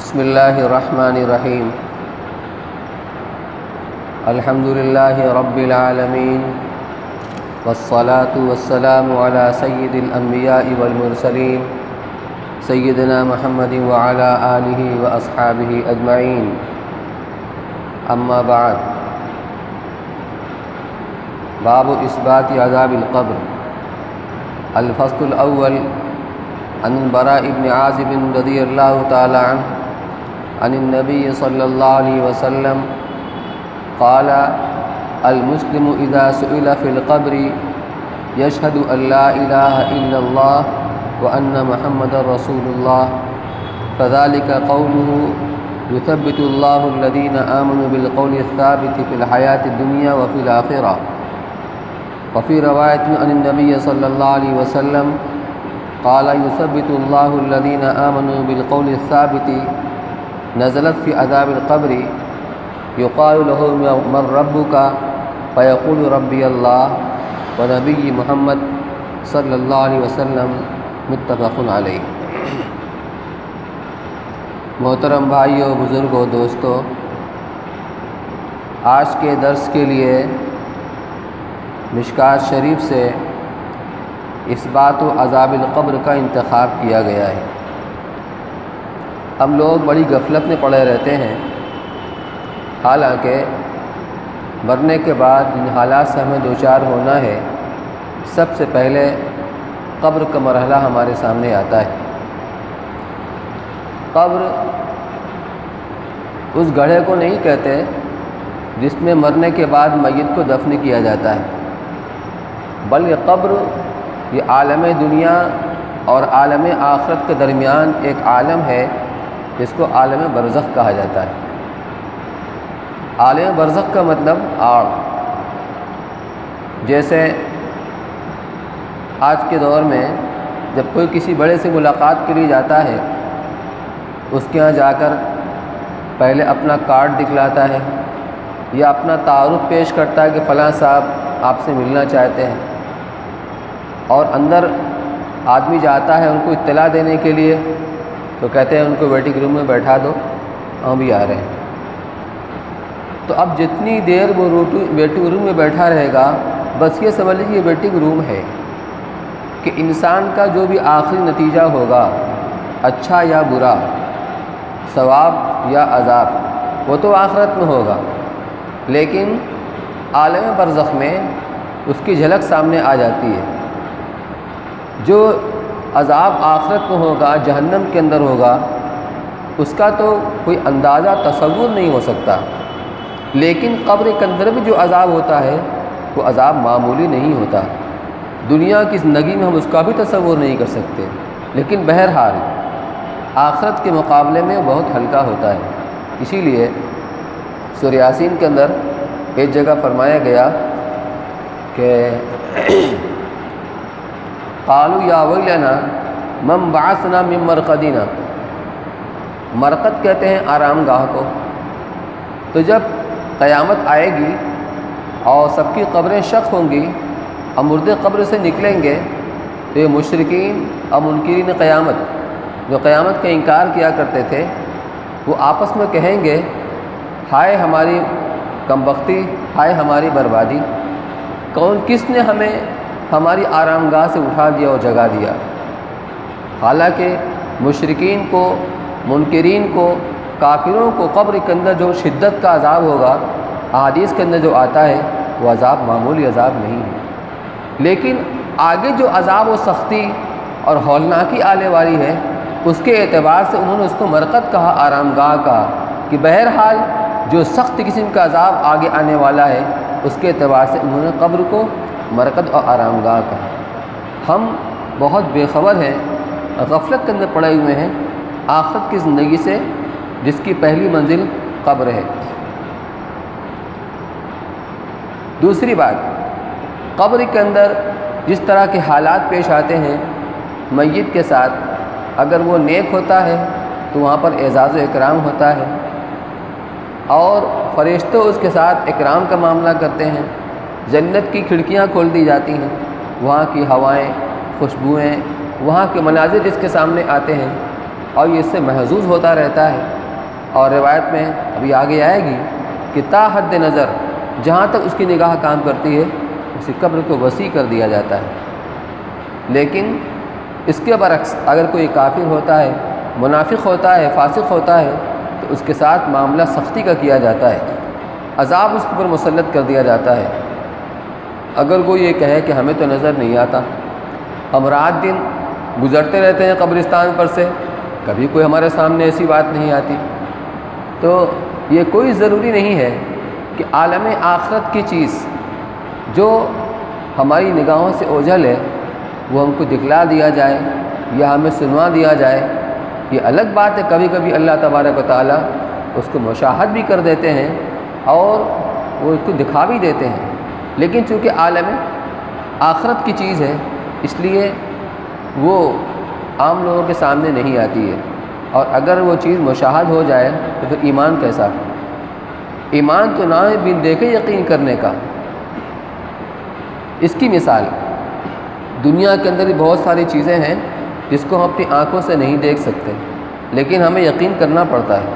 بسم اللہ الرحمن الرحیم الحمد للہ رب العالمین والصلاة والسلام علی سید الانبیاء والمرسلین سیدنا محمد وعلی آلہ واصحابہ اجمعین اما بعد باب اثبات عذاب القبر الفصل الاول عن البراء بن عازب رضی اللہ تعالی عنہ عن النبي صلى الله عليه وسلم قال المسلم إذا سئل في القبر يشهد أن لا إله إلا الله وأن محمد رسول الله فذلك قوله يثبت الله الذين آمنوا بالقول الثابت في الحياة الدنيا وفي الآخرة. وفي رواية عن النبي صلى الله عليه وسلم قال يثبت الله الذين آمنوا بالقول الثابت نزلت في عذاب القبر يقال له من ربك فيقول ربي الله ونبي محمد صلی اللہ علیہ وسلم متفق علیہ. محترم بھائیوں، بزرگوں، دوستوں، آج کے درس کے لیے مشکات شریف سے اثبات و عذاب القبر کا انتخاب کیا گیا ہے. ہم لوگ بڑی غفلت میں پڑے رہتے ہیں، حالانکہ مرنے کے بعد جن حالات سے ہمیں دوچار ہونا ہے، سب سے پہلے قبر کا مرحلہ ہمارے سامنے آتا ہے. قبر اس گڑھے کو نہیں کہتے جس میں مرنے کے بعد میت کو دفن کیا جاتا ہے، بلکہ قبر یہ عالم دنیا اور عالم آخرت کے درمیان ایک عالم ہے جس کو عالم برزخ کہا جاتا ہے. عالم برزخ کا مطلب آڑ. جیسے آج کے دور میں جب کوئی کسی بڑے سے ملاقات کے لیے جاتا ہے، اس کے ہاں جا کر پہلے اپنا کارڈ دکھلاتا ہے یا اپنا تعارف پیش کرتا ہے کہ فلاں صاحب آپ سے ملنا چاہتے ہیں، اور اندر آدمی جاتا ہے ان کو اطلاع دینے کے لیے، تو کہتے ہیں ان کو ویٹنگ روم میں بیٹھا دو، ہم بھی آ رہے ہیں. تو اب جتنی دیر وہ ویٹنگ روم میں بیٹھا رہے گا، بس یہ سمجھ لیجیے یہ ویٹنگ روم ہے کہ انسان کا جو بھی آخری نتیجہ ہوگا، اچھا یا برا، ثواب یا عذاب، وہ تو آخرت میں ہوگا، لیکن عالم برزخ میں اس کی جھلک سامنے آ جاتی ہے. جو عذاب آخرت میں ہوگا، جہنم کے اندر ہوگا، اس کا تو کوئی اندازہ تصور نہیں ہو سکتا، لیکن قبر کے اندر بھی جو عذاب ہوتا ہے وہ عذاب معمولی نہیں ہوتا. دنیا کی زندگی میں ہم اس کا بھی تصور نہیں کر سکتے، لیکن بہرحال آخرت کے مقابلے میں بہت ہلکا ہوتا ہے. اسی لیے سورہ یاسین کے اندر ایک جگہ فرمایا گیا کہ قالوا یا ویلنا من بعثنا من مرقدنا. مرقد کہتے ہیں آرام گاہ کو. تو جب قیامت آئے گی اور سب کی قبریں شق ہوں گی اور مردے قبر سے نکلیں گے، تو یہ مشرکین اور منکرین قیامت جو قیامت کا انکار کیا کرتے تھے، وہ آپس میں کہیں گے ہائے ہماری کمبختی، ہائے ہماری بربادی، کس نے ہمیں ہماری آرام گاہ سے اٹھا دیا اور جگا دیا. حالانکہ مشرکین کو، منکرین کو، کافروں کو قبر کے اندر جو شدت کا عذاب ہوگا، احادیث کے اندر جو آتا ہے، وہ عذاب معمولی عذاب نہیں ہے. لیکن آگے جو عذاب و سختی اور ہولناکی آنے والی ہے، اس کے اعتبار سے انہوں نے اس کو مرقد کہا، آرام گاہ کہا، کہ بہرحال جو سخت قسم کا عذاب آگے آنے والا ہے، اس کے اعتبار سے انہوں نے قبر کو مرقد اور آرام گاہ کہا. ہم بہت بے خبر ہیں، غفلت کے اندر پڑے ہوئے ہیں آخرت کی زندگی سے، جس کی پہلی منزل قبر ہے. دوسری بات، قبر کے اندر جس طرح کے حالات پیش آتے ہیں میت کے ساتھ، اگر وہ نیک ہوتا ہے تو وہاں پر اعزاز و اکرام ہوتا ہے، اور فرشتے اس کے ساتھ اکرام کا معاملہ کرتے ہیں. جنت کی کھڑکیاں کھول دی جاتی ہیں، وہاں کی ہوائیں، خوشبوئیں، وہاں کے مناظر جس کے سامنے آتے ہیں، اور یہ اس سے محظوظ ہوتا رہتا ہے۔ اور روایت میں ابھی آگے آئے گی کہ تا حد نظر جہاں تک اس کی نگاہ کام کرتی ہے اسی قبر کو وسیع کر دیا جاتا ہے۔ لیکن اس کے برعکس اگر کوئی کافر ہوتا ہے، منافق ہوتا ہے، فاسق ہوتا ہے، تو اس کے ساتھ معاملہ سختی کا کیا جاتا ہے، عذاب اس پر مسلط کر دیا جاتا ہے۔ اگر کوئی یہ کہے کہ ہمیں تو نظر نہیں آتا، ہم رات دن گزرتے رہتے ہیں قبرستان پر سے، کبھی کوئی ہمارے سامنے ایسی بات نہیں آتی، تو یہ کوئی ضروری نہیں ہے کہ عالم آخرت کی چیز جو ہماری نگاہوں سے اوجھل ہے وہ ہم کو دکھلا دیا جائے یا ہمیں سنوا دیا جائے۔ یہ الگ بات ہے، کبھی کبھی اللہ تبارک و تعالیٰ اس کو مشاہد بھی کر دیتے ہیں اور وہ اس کو دکھا بھی دیتے ہیں، لیکن چونکہ عالم آخرت کی چیز ہے اس لیے وہ عام لوگوں کے سامنے نہیں آتی ہے، اور اگر وہ چیز مشاہد ہو جائے تو پھر ایمان کیسا؟ ایمان تو نہ ہے بن دیکھے یقین کرنے کا۔ اس کی مثال دنیا کے اندر بہت ساری چیزیں ہیں جس کو ہم اپنی آنکھوں سے نہیں دیکھ سکتے، لیکن ہمیں یقین کرنا پڑتا ہے،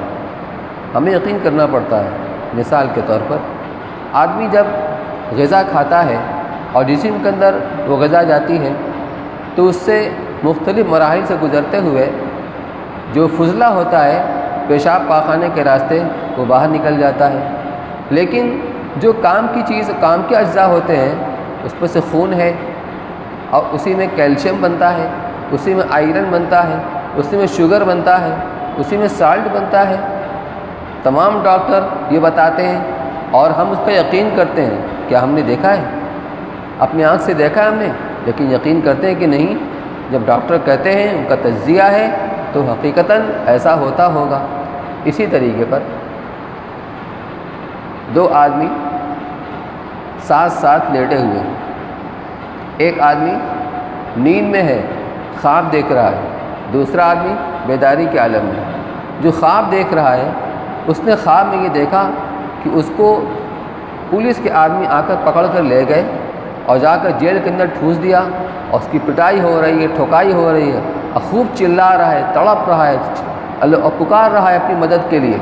ہمیں یقین کرنا پڑتا ہے۔ مثال کے طور پر آدمی جب غذا کھاتا ہے اور جسم کے اندر وہ غذا جاتی ہے تو اس سے مختلف مراحل سے گزرتے ہوئے جو فضلہ ہوتا ہے پیشاب پاخانے کے راستے وہ باہر نکل جاتا ہے، لیکن جو کام کی چیز، کام کے اجزاء ہوتے ہیں اس پر سے خون ہے، اور اسی میں کیلشیم بنتا ہے، اسی میں آئرن بنتا ہے، اسی میں شوگر بنتا ہے، اسی میں سالٹ بنتا ہے۔ تمام ڈاکٹر یہ بتاتے ہیں اور ہم اس پہ یقین کرتے ہیں۔ کیا ہم نے دیکھا ہے؟ اپنی آنکھ سے دیکھا ہے ہم نے، لیکن یقین کرتے ہیں کہ نہیں؟ جب ڈاکٹر کہتے ہیں، ان کا تجزیہ ہے، تو حقیقتاً ایسا ہوتا ہوگا۔ اسی طریقے پر دو آدمی ساتھ ساتھ لیٹے ہوئے ہیں، ایک آدمی نیند میں ہے، خواب دیکھ رہا ہے، دوسرا آدمی بیداری کے عالم میں۔ جو خواب دیکھ رہا ہے اس نے خواب میں یہ دیکھا کہ اس کو پولیس کے آدمی آ کر پکڑ کر لے گئے اور جا کر جیل کے اندر ٹھوس دیا، اور اس کی پٹائی ہو رہی ہے، ٹھوکائی ہو رہی ہے، اور خوب چلا رہا ہے، تڑپ رہا ہے اور پکار رہا ہے اپنی مدد کے لیے،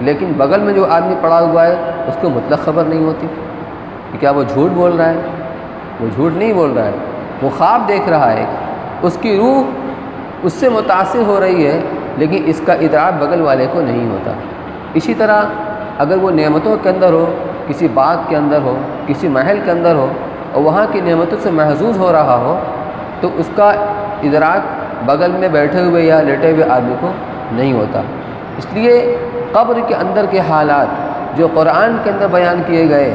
لیکن بغل میں جو آدمی پڑا ہوا ہے اس کو مطلق خبر نہیں ہوتی کہ کیا وہ جھوٹ بول رہا ہے۔ وہ جھوٹ نہیں بول رہا ہے، وہ خواب دیکھ رہا ہے، اس کی روح اس سے متاثر ہو رہی ہے، لیکن اس کا ادراک بغل والے کو نہیں ہوتا۔ اسی طرح اگر وہ نعمتوں کے اندر ہو، کسی باغ کے اندر ہو، کسی محل کے اندر ہو، اور وہاں کی نعمتوں سے محظوظ ہو رہا ہو، تو اس کا ادراک بغل میں بیٹھے ہوئے یا لیٹے ہوئے آدمی کو نہیں ہوتا۔ اس لیے قبر کے اندر کے حالات جو قرآن کے اندر بیان کیے گئے،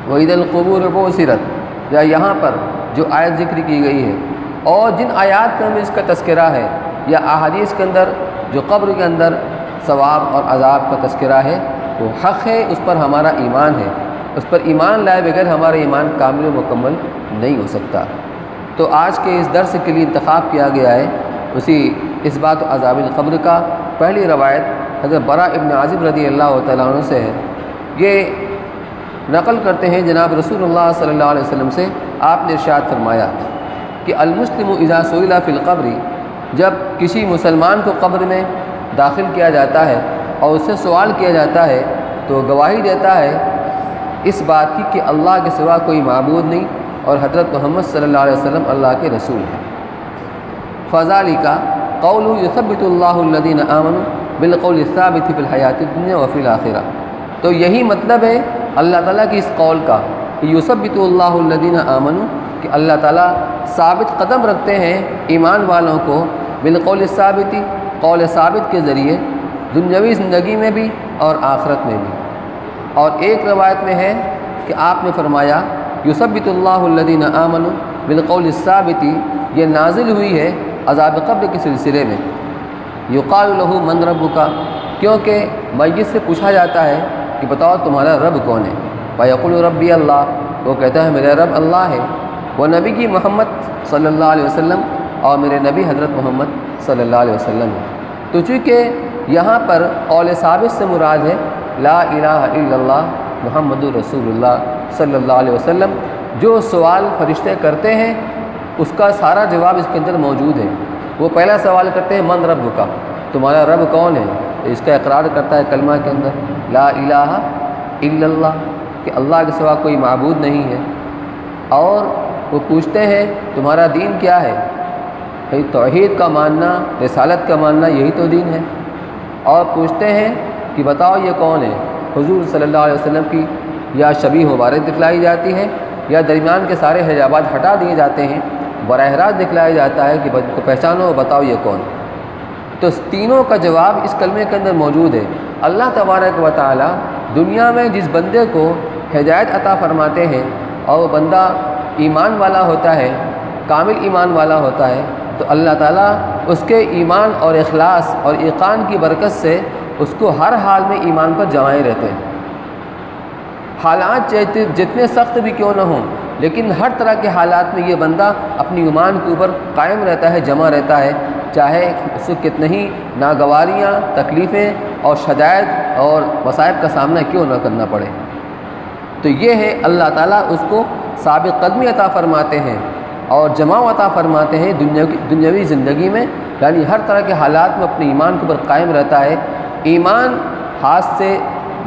وَإِذَا الْقُبُورُ بُعْثِرَتْ، یا یہاں پر جو آیت ذکر کی گئی ہے، اور جن آیات میں اس کا تذکرہ ہے، یا احادیث کے اندر جو قبر کے اندر ثواب اور عذاب کا تذکرہ ہے، وہ حق ہے، اس پر ہمارا ایمان ہے، اس پر ایمان لائے بغیر ہمارا ایمان کامل و مکمل نہیں ہو سکتا۔ تو آج کے اس درس کے لیے انتخاب کیا گیا ہے اس بات و عذاب القبر کا۔ پہلی روایت حضرت براء ابن عازب رضی اللہ تعالیٰ عنہ سے ہے، یہ نقل کرتے ہیں جناب رسول اللہ صلی اللہ علیہ وسلم سے، آپ نے ارشاد فرمایا کہ المسلم اذا سئل فی القبر، جب کسی مسلمان کو قبر میں داخل کیا جاتا ہے اور اس سے سوال کیا جاتا ہے تو گواہی دیتا ہے اس بات کی کہ اللہ کے سوا کوئی معبود نہیں اور حضرت محمد صلی اللہ علیہ وسلم اللہ کے رسول ہیں۔ فذلک قول یثبت اللہ الذین آمنوا بالقول الثابت فی الحیات الدنیا وفی الآخرہ، تو یہی مطلب ہے اللہ تعالیٰ کی اس قول کا کہ یثبت اللہ الذین آمنوا، کہ اللہ تعالیٰ ثابت قدم رکھتے ہیں ایمان والوں کو بالقول الثابت، قول ثابت کے ذریعے دنیاوی زندگی میں بھی اور آخرت میں بھی۔ اور ایک روایت میں ہے کہ آپ نے فرمایا یثبت اللہ الذین آمنوا بالقول الثابت، یہ نازل ہوئی ہے عذاب قبر کے سلسلے میں۔ یقال له من ربک، کیونکہ میت سے پوچھا جاتا ہے کہ بتاؤ تمہارا رب کون ہے، فیقول ربی اللہ، وہ کہتا ہے میرا رب اللہ ہے، وہ نبی کی محمد صلی اللہ علیہ وسلم، اور میرے نبی حضرت محمد صلی اللہ علیہ وسلم ہے۔ تو چونکہ یہاں پر قول ثابت سے مراد ہے لا الہ الا اللہ محمد رسول اللہ صلی اللہ علیہ وسلم، جو سوال فرشتے کرتے ہیں اس کا سارا جواب اس کے اندر موجود ہے۔ وہ پہلا سوال کرتے ہیں من رب کا، تمہارا رب کون ہے؟ اس کا اقرار کرتا ہے کلمہ کے اندر لا الہ الا اللہ، کہ اللہ کے سوا کوئی معبود نہیں ہے۔ اور وہ پوچھتے ہیں تمہارا دین کیا ہے؟ بھئی توحید کا ماننا، رسالت کا ماننا، یہی تو دین ہے۔ اور پوچھتے ہیں کہ بتاؤ یہ کون ہے؟ حضور صلی اللہ علیہ وسلم کی یا شبیہ مبارک دکھلائی جاتی ہے، یا درمیان کے سارے حجابات ہٹا دیے جاتے ہیں، براہ راست دکھلایا جاتا ہے کہ کو پہچانو، بتاؤ یہ کون۔ تو تینوں کا جواب اس کلمے کے اندر موجود ہے۔ اللہ تبارک و تعالی دنیا میں جس بندے کو ہدایت عطا فرماتے ہیں اور وہ بندہ ایمان والا ہوتا ہے، کامل ایمان والا ہوتا ہے، تو اللہ تعالیٰ اس کے ایمان اور اخلاص اور ایقان کی برکت سے اس کو ہر حال میں ایمان پر جمائے رہتے ہیں۔ حالات جتنے سخت بھی کیوں نہ ہوں، لیکن ہر طرح کے حالات میں یہ بندہ اپنی ایمان کے اوپر قائم رہتا ہے، جمع رہتا ہے، چاہے اس کو کتنی ہی ناگواریاں، تکلیفیں اور شدائد اور مصائب کا سامنا کیوں نہ کرنا پڑے۔ تو یہ ہے اللہ تعالیٰ اس کو ثابت قدمی عطا فرماتے ہیں اور جماع عطا فرماتے ہیں دنیاوی زندگی میں، یعنی ہر طرح کے حالات میں اپنے ایمان کے اوپر قائم رہتا ہے، ایمان ہاتھ سے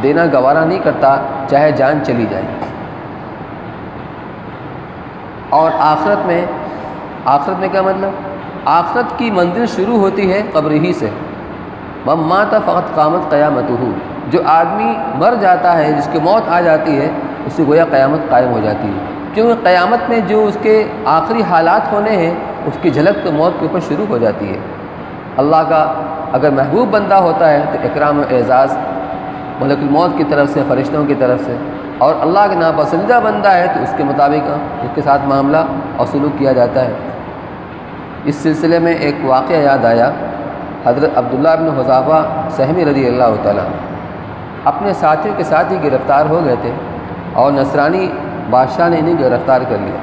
دینا گوارا نہیں کرتا، چاہے جان چلی جائے۔ اور آخرت میں کیا مطلب؟ آخرت کی منزل شروع ہوتی ہے قبر ہی سے۔ من مات فقط قامت قیامتہ، جو آدمی مر جاتا ہے، جس کی موت آ جاتی ہے، اس سے گویا قیامت قائم ہو جاتی ہے، کیونکہ قیامت میں جو اس کے آخری حالات ہونے ہیں اس کی جھلک تو موت کے اوپر شروع ہو جاتی ہے۔ اللہ کا اگر محبوب بندہ ہوتا ہے تو اکرام و اعزاز ملک الموت کی طرف سے، فرشتوں کی طرف سے، اور اللہ کے ناپسندیدہ بندہ ہے تو اس کے مطابق اس کے ساتھ معاملہ اور سلوک کیا جاتا ہے۔ اس سلسلے میں ایک واقعہ یاد آیا، حضرت عبداللہ بن حذافہ سہمی رضی اللہ تعالیٰ اپنے ساتھیوں کے ساتھ ہی گرفتار ہو گئے تھے اور نصرانی بادشاہ نے انہیں گرفتار کر لیا۔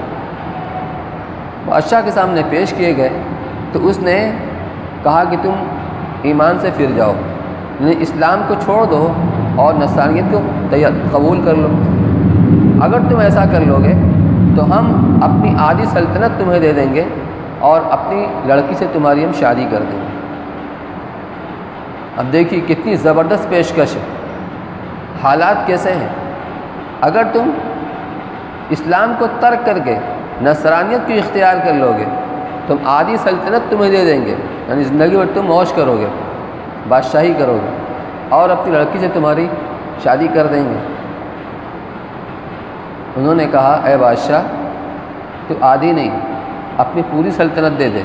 بادشاہ کے سامنے پیش کیے گئے تو اس نے کہا کہ تم ایمان سے پھر جاؤ، یعنی اسلام کو چھوڑ دو اور نصرانیت کو قبول کر لو۔ اگر تم ایسا کر لو گے تو ہم اپنی آدھی سلطنت تمہیں دے دیں گے اور اپنی لڑکی سے تمہاری ہم شادی کر دیں گے۔ اب دیکھیے کتنی زبردست پیشکش ہے، حالات کیسے ہیں۔ اگر تم اسلام کو ترک کر کے نصرانیت کو اختیار کر لو گے تم آدھی سلطنت تمہیں دے دیں گے، یعنی زندگی میں تم عوش کرو گے، بادشاہی کرو گے، اور اپنی لڑکی سے تمہاری شادی کر دیں گے۔ انہوں نے کہا اے بادشاہ تو آدھی نہیں، اپنی پوری سلطنت دے دے۔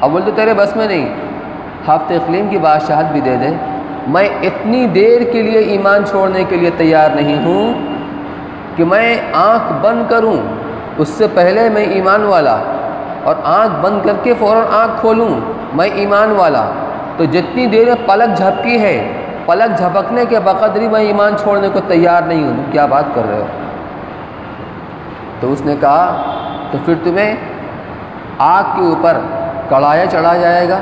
اول تو تیرے بس میں نہیں، ہفت اقلیم کی بادشاہت بھی دے دے، میں اتنی دیر کے لیے ایمان چھوڑنے کے لیے تیار نہیں ہوں کہ میں آنکھ بند کروں اس سے پہلے میں ایمان والا، اور آنکھ بند کر کے فوراً آنکھ کھولوں میں ایمان والا۔ تو جتنی دیر پلک جھپکی ہے، پلک جھپکنے کے بقدر ہی میں ایمان چھوڑنے کو تیار نہیں ہوں۔ کیا بات کر رہے ہو؟ تو اس نے کہا تو پھر تمہیں آگ کے اوپر کڑھایا چڑھا جائے گا،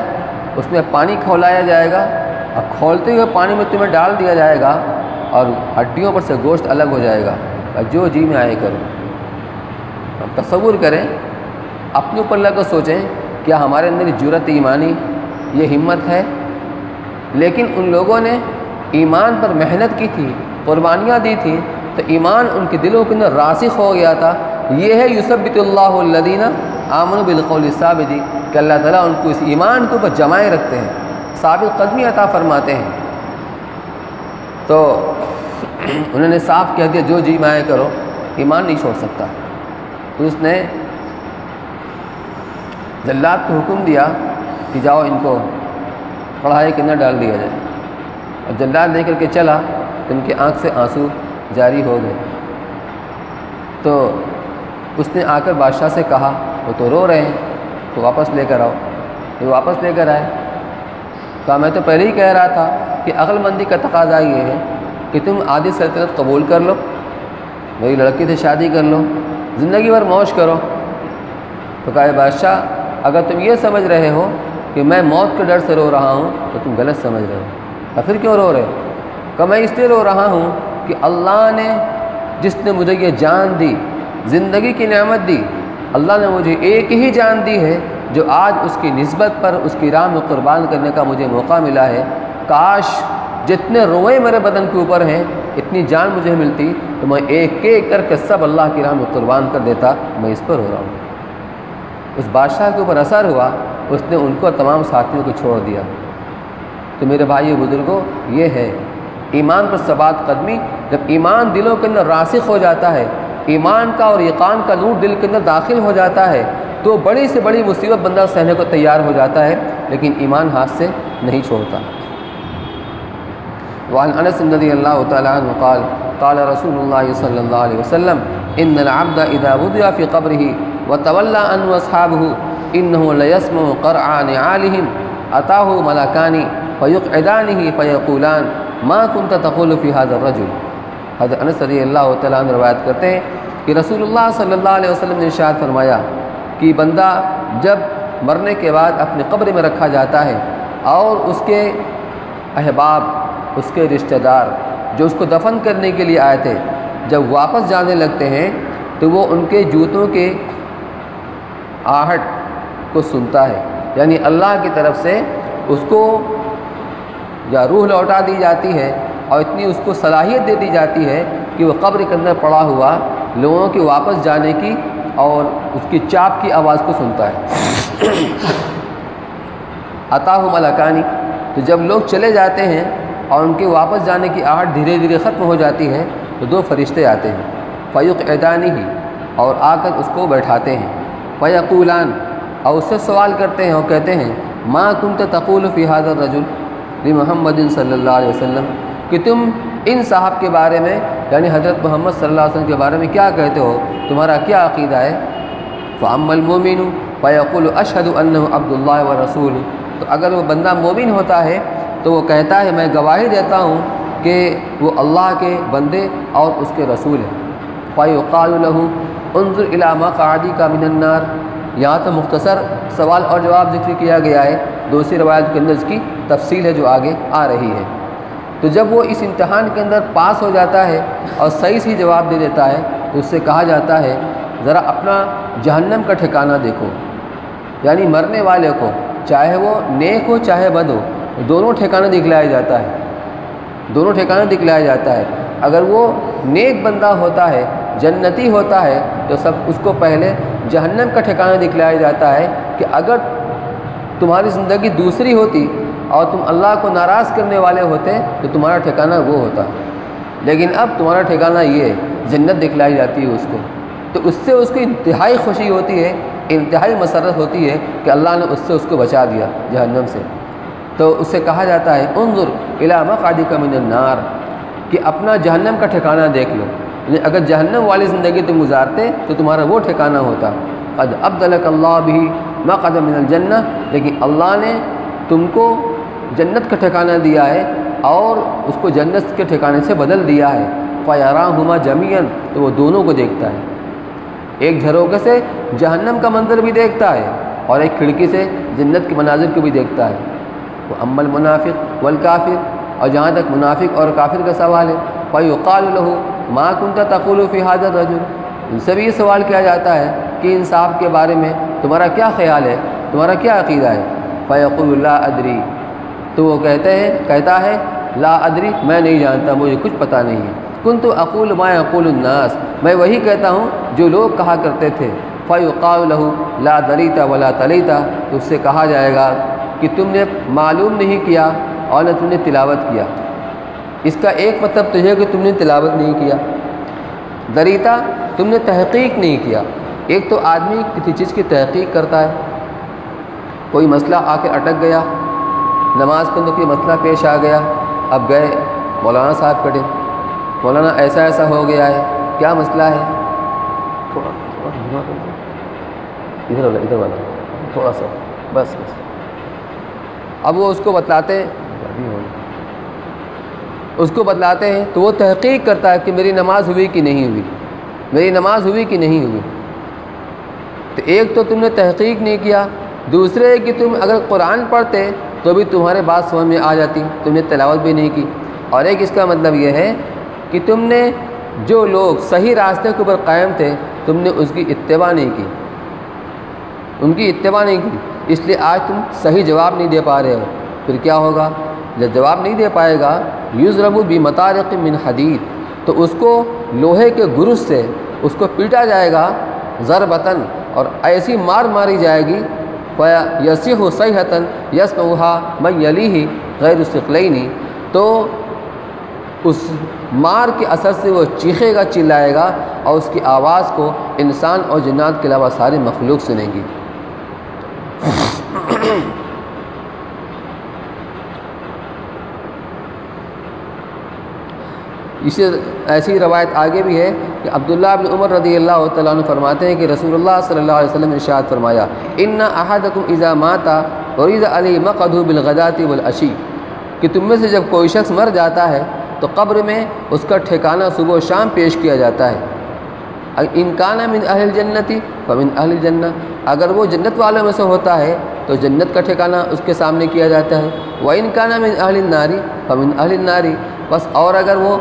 اس میں پانی کھولایا جائے گا، اور کھولتے ہوئے پانی میں تمہیں ڈال دیا جائے گا، اور ہڈیوں پر سے گوشت الگ ہو جائے گا، اور جو جی میں آئے کرو۔ اب تصور کریں، اپنے اوپر لگ کر سوچیں، کیا ہمارے اندر جرأت ایمانی، یہ ہمت ہے؟ لیکن ان لوگوں نے ایمان پر محنت کی تھی، قربانیاں دی تھیں، تو ایمان ان کے دلوں کے اندر راسخ ہو گیا تھا۔ یہ ہے یثبت اللہ الذین آمنوا بالقول الثابت، کہ اللہ تعالیٰ ان کو اس ایمان کے اوپر جمائے رکھتے ہیں، ثابت قدمی عطا فرماتے ہیں۔ تو انہوں نے صاف کہہ دیا جو جی میں کرو، ایمان نہیں چھوڑ سکتا۔ تو اس نے جلاد کو حکم دیا کہ جاؤ ان کو کڑھائی کے اندر ڈال دیا جائے، اور جلاد لے کر کے چلا تو ان کی آنکھ سے آنسو جاری ہو گئے۔ تو اس نے آ کر بادشاہ سے کہا، وہ تو رو رہے ہیں، تو واپس لے کر آؤ۔ یہ واپس لے کر آئے، کہا میں تو پہلے ہی کہہ رہا تھا کہ عقل مندی کا تقاضا یہ ہے کہ تم آدھی سلطنت قبول کر لو، میری لڑکی سے شادی کر لو، زندگی بھر موج کرو۔ تو کہا بادشاہ اگر تم یہ سمجھ رہے ہو کہ میں موت کے ڈر سے رو رہا ہوں تو تم غلط سمجھ رہے ہو۔ اور پھر کیوں رو رہے ہو؟ کہ میں اس لیے رو رہا ہوں کہ اللہ نے جس نے مجھے یہ جان دی، زندگی کی نعمت دی، اللہ نے مجھے ایک ہی جان دی ہے، جو آج اس کی نسبت پر اس کی راہ میں قربان کرنے کا مجھے موقع ملا ہے، کاش جتنے روئے میرے بدن کے اوپر ہیں اتنی جان مجھے ملتی تو میں ایک ایک کر کے سب اللہ کی راہ میں قربان کر دیتا، میں اس پر ہو رہا ہوں۔ اس بادشاہ کے اوپر اثر ہوا، اس نے ان کو تمام ساتھیوں کو چھوڑ دیا۔ تو میرے بھائیو بزرگوں، یہ ہے ایمان پر ثبات قدمی۔ جب ایمان دلوں کے اندر راسخ ہو جاتا ہے، ایمان کا اور یقین کا نور دل کے اندر داخل ہو جاتا ہے، تو بڑی سے بڑی مصیبت بندہ سہنے کو تیار ہو جاتا ہے، لیکن ایمان ہاتھ سے نہیں چھوڑتا۔ وعن انس رضی اللہ تعالیٰ عنہ قال قال رسول اللہ صلی اللہ علیہ وسلم ان العبد اذا وضع في قبره وتولى عنه اصحابه انه ليسمع قرع نعالهم اتاه ملكان فيقعدانه فيقولان ما كنت تقول في هذا الرجل۔ حضرت انس رضی اللہ تعالیٰ عنہ روایت کرتے ہیں کہ رسول اللہ صلی اللہ علیہ وسلم نے ارشاد فرمایا کہ بندہ جب مرنے کے بعد اپنی قبر میں رکھا جاتا ہے اور اس کے احباب، اس کے رشتہ دار جو اس کو دفن کرنے کے لیے آئے تھے، جب واپس جانے لگتے ہیں تو وہ ان کے جوتوں کے آہٹ کو سنتا ہے، یعنی اللہ کی طرف سے اس کو یا روح لوٹا دی جاتی ہے اور اتنی اس کو صلاحیت دے دی جاتی ہے کہ وہ قبر کے اندر پڑا ہوا لوگوں کے واپس جانے کی اور اس کی چاپ کی آواز کو سنتا ہے۔ اتاہ ملکانی، تو جب لوگ چلے جاتے ہیں اور ان کے واپس جانے کی آہٹ دھیرے دھیرے ختم ہو جاتی ہے تو دو فرشتے آتے ہیں، فیقعدانہ، اور آ کر اس کو بیٹھاتے ہیں، فیقولان، اور اس سے سوال کرتے ہیں اور کہتے ہیں ما کنت تقول فی ھذا الرجل لمحمد صلی اللہ علیہ وسلم، کہ تم ان صاحب کے بارے میں یعنی حضرت محمد صلی اللہ علیہ وسلم کے بارے میں کیا کہتے ہو، تمہارا کیا عقیدہ ہے؟ فاما المؤمن فیقول اشہد انہ عبد اللہ ورسولہ، تو اگر وہ بندہ مومن ہوتا ہے تو وہ کہتا ہے میں گواہی دیتا ہوں کہ وہ اللہ کے بندے اور اس کے رسول ہیں۔ فیقال لہ انظر الی مقعدک من النار، یہاں تو مختصر سوال اور جواب ذکر کیا گیا ہے، دوسری روایت کے اندر اس کی تفصیل ہے جو آگے آ رہی ہے۔ تو جب وہ اس امتحان کے اندر پاس ہو جاتا ہے اور صحیح جواب دے دیتا ہے تو اس سے کہا جاتا ہے ذرا اپنا جہنم کا ٹھکانہ دیکھو، یعنی مرنے والے کو چاہے وہ نیک ہو چاہے بد ہو دونوں ٹھکانہ دکھلایا جاتا ہے، دونوں ٹھکانہ دکھلایا جاتا ہے۔ اگر وہ نیک بندہ ہوتا ہے، جنتی ہوتا ہے، تو سب اس کو پہلے جہنم کا ٹھکانہ دکھلایا جاتا ہے کہ اگر تمہاری زندگی دوسری ہوتی اور تم اللہ کو ناراض کرنے والے ہوتے تو تمہارا ٹھکانہ وہ ہوتا، لیکن اب تمہارا ٹھکانہ یہ ہے، جنت دکھلائی جاتی ہے اس کو، تو اس سے اس کی انتہائی خوشی ہوتی ہے، انتہائی مسرت ہوتی ہے کہ اللہ نے اس سے اس کو بچا دیا جہنم سے۔ تو اس سے کہا جاتا ہے انظر الی مقعدک من النار، کہ اپنا جہنم کا ٹھکانہ دیکھ لو، یعنی اگر جہنم والی زندگی تم گزارتے تو تمہارا وہ ٹھکانہ ہوتا۔ قد ابدلک اللہ بہ مقعد من الجنہ، لیکن اللہ نے تم کو جنت کا ٹھکانہ دیا ہے اور اس کو جنت کے ٹھکانے سے بدل دیا ہے۔ فیراہما جمیعا، تو وہ دونوں کو دیکھتا ہے، ایک جھروکے سے جہنم کا منظر بھی دیکھتا ہے اور ایک کھڑکی سے جنت کے مناظر کو بھی دیکھتا ہے۔ وہ اما المنافق والکافر، اور جہاں تک منافق اور کافر کا سوال ہے فیقال لہ ما کنت تقول فی ھذا الرجل، ان سے بھی یہ سوال کیا جاتا ہے کہ ان صاحب کے بارے میں تمہارا کیا خیال ہے، تمہارا کیا عقیدہ ہے؟ فیقول لا ادری، تو وہ کہتا ہے لا ادری، میں نہیں جانتا، مجھے کچھ پتہ نہیں ہے۔ کنت اقول ما یقول الناس، میں وہی کہتا ہوں جو لوگ کہا کرتے تھے۔ فیقال لہ لا دریت ولا تلیت، تو اس سے کہا جائے گا کہ تم نے معلوم نہیں کیا اور نہ تم نے تلاوت کیا۔ اس کا ایک مطلب تو ہے کہ تم نے تلاوت نہیں کیا، دریتا تم نے تحقیق نہیں کیا۔ ایک تو آدمی کسی چیز کی تحقیق کرتا ہے، کوئی مسئلہ آ کے اٹک گیا، نماز کے اندر کوئی مسئلہ پیش آ گیا، اب گئے مولانا صاحب کٹے، مولانا ایسا ایسا ہو گیا ہے، کیا مسئلہ ہے؟ ادھر والا تھوڑا سا بس۔ اب وہ اس کو بتلاتے ہیں تو وہ تحقیق کرتا ہے کہ میری نماز ہوئی کہ نہیں ہوئی، میری نماز ہوئی کہ نہیں ہوئی۔ تو ایک تو تم نے تحقیق نہیں کیا، دوسرے کہ تم اگر قرآن پڑھتے تو بھی تمہارے بات سمجھ میں آ جاتی، تم نے تلاوت بھی نہیں کی۔ اور ایک اس کا مطلب یہ ہے کہ تم نے جو لوگ صحیح راستے کے اوپر قائم تھے تم نے اس کی اتباع نہیں کی، ان کی اتباع نہیں کی، اس لیے آج تم صحیح جواب نہیں دے پا رہے ہو۔ پھر کیا ہوگا؟ جب جواب نہیں دے پائے گا، یضرب بمطارق من حدید، تو اس کو لوہے کے گرز سے اس کو پیٹا جائے گا، ضربتاً، اور ایسی مار ماری جائے گی، فیصیح صیحۃ یسمعها من یلیہ غیر الثقلین، تو اس مار کے اثر سے وہ چیخے گا، چلائے گا، اور اس کی آواز کو انسان اور جنات کے علاوہ ساری مخلوق سنیں گی۔ اسی ایسی روایت آگے بھی ہے کہ عبداللہ بن عمر رضی اللہ تعالیٰ عنہ فرماتے ہیں کہ رسول اللہ صلی اللہ علیہ وسلم نے ارشاد فرمایا، ان احدکم اذا مات عرض علیہ مقعدہ بالغداۃ والعشی، کہ تم میں سے جب کوئی شخص مر جاتا ہے تو قبر میں اس کا ٹھکانہ صبح و شام پیش کیا جاتا ہے۔ ان کان من اہل الجنۃ فمن اہل الجنہ، اگر وہ جنت والوں میں سے ہوتا ہے تو جنت کا ٹھکانہ اس کے سامنے کیا جاتا ہے، وان کان من اہل النار فمن اہل النار، بس اور اگر وہ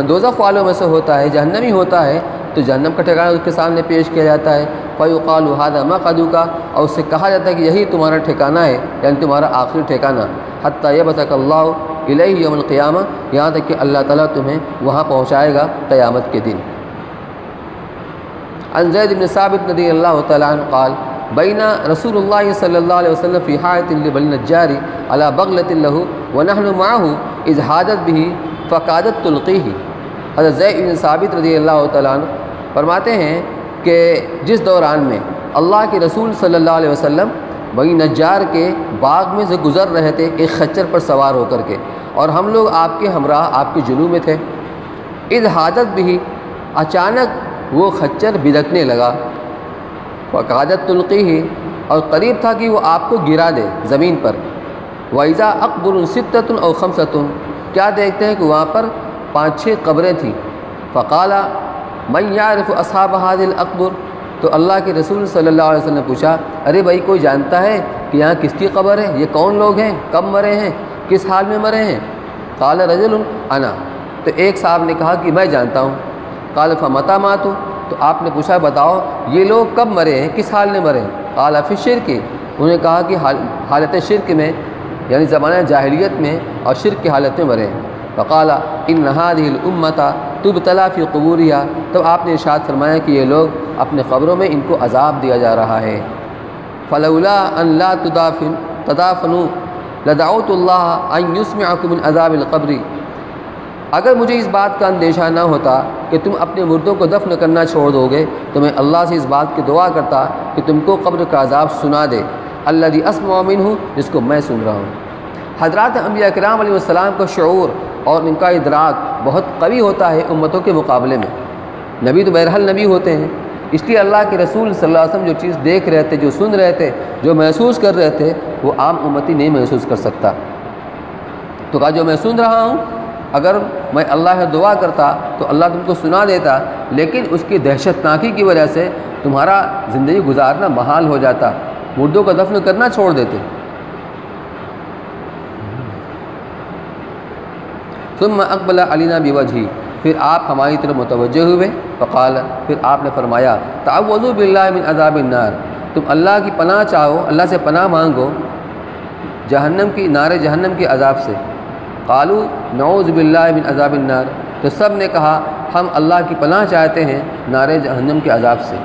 دوزخ والوں میں سے ہوتا ہے، جہنمی ہوتا ہے، تو جہنم کا ٹھکانہ اس کے سامنے پیش کیا جاتا ہے۔ فیقال ھذا مقعدک، اور اس سے کہا جاتا ہے کہ یہی تمہارا ٹھکانہ ہے، یعنی تمہارا آخری ٹھکانہ، حتی یبعثک اللہ الیہ یوم القیامہ، یہاں تک کہ اللہ تعالیٰ تمہیں وہاں پہنچائے گا قیامت کے دن۔ عن زید بن ثابت رضی اللہ تعالیٰ عنہ قال بین رسول اللہ صلی اللہ علیہ وسلم فی حائط لبنی النجار علی بغلۃ لہ ونحن معہ اذ حاجت بہ فکادت تلقیہ۔ حضرت زید بن ثابت رضی اللہ تعالیٰ عنہ فرماتے ہیں کہ جس دوران میں اللہ کے رسول صلی اللہ علیہ وسلم بنی نجار کے باغ میں سے گزر رہے تھے ایک خچر پر سوار ہو کر کے، اور ہم لوگ آپ کے ہمراہ آپ کے جلو میں تھے، اذ حاجت بہ، اچانک وہ خچر بدکنے لگا، فکادت تلقیہ، اور قریب تھا کہ وہ آپ کو گرا دے زمین پر، وَإِذَا أَقْبُرٌ سِتَّةٌ أَوْ خَمْسَةٌ، کیا دیکھتے ہیں کہ وہاں پر 5-6 قبریں تھیں۔ فقال من يعرف اصحاب هذه الأقبر، تو اللہ کے رسول صلی اللہ علیہ وسلم نے پوچھا، ارے بھائی کوئی جانتا ہے کہ یہاں کس کی قبر ہے، یہ کون لوگ ہیں، کب مرے ہیں، کس حال میں مرے ہیں؟ قال رجل انا، تو ایک صاحب نے کہا کہ میں جانتا ہوں۔ قال فمتى ماتوا، تو آپ نے پوچھا بتاؤ یہ لوگ کب مرے ہیں، کس حال میں مرے ہیں؟ قال فی الشرک، انہوں نے کہا کہ حالت شرک میں، یعنی زمانہ جاہلیت میں اور شرک کی حالت میں مرے ہیں۔ فقال ان هذه الامه تبتلى في قبورها، تو آپ نے ارشاد فرمایا کہ یہ لوگ اپنے قبروں میں ان کو عذاب دیا جا رہا ہے۔ فلولا ان لا تدافنوا لدعوت الله ان يسمعكم من عذاب القبر، اگر مجھے اس بات کا اندیشہ نہ ہوتا کہ تم اپنے مردوں کو دفن کرنا چھوڑ دو گے تو میں اللہ سے اس بات کی دعا کرتا کہ تم کو قبر کا عذاب سنا دے، الذی اسمع منہ، جس کو میں سن رہا ہوں۔ حضرات انبیاء کرام علیہ السلام کا شعور اور ان کا ادراک بہت قوی ہوتا ہے امتوں کے مقابلے میں۔ نبی تو بہرحال نبی ہوتے ہیں، اس لیے اللہ کے رسول صلی اللہ علیہ وسلم جو چیز دیکھ رہے تھے، جو سن رہے تھے، جو محسوس کر رہے تھے، وہ عام امتی نہیں محسوس کر سکتا۔ تو کہا جو میں سن رہا ہوں، اگر میں اللہ سے دعا کرتا تو اللہ تم کو سنا دیتا، لیکن اس کی دہشت ناکی کی وجہ سے تمہارا زندگی گزارنا محال ہو جاتا، مردوں کا دفن کرنا چھوڑ دیتے۔ ثم اقبل علینا بوجہی، پھر آپ ہماری طرف متوجہ ہوئے، فقال، پھر آپ نے فرمایا، تعوذوا باللہ من عذاب النار، تم اللہ کی پناہ چاہو، اللہ سے پناہ مانگو جہنم کی، نار جہنم کے عذاب سے۔ قالوا نعوذ باللہ من عذاب النار، تو سب نے کہا ہم اللہ کی پناہ چاہتے ہیں نار جہنم کے عذاب سے۔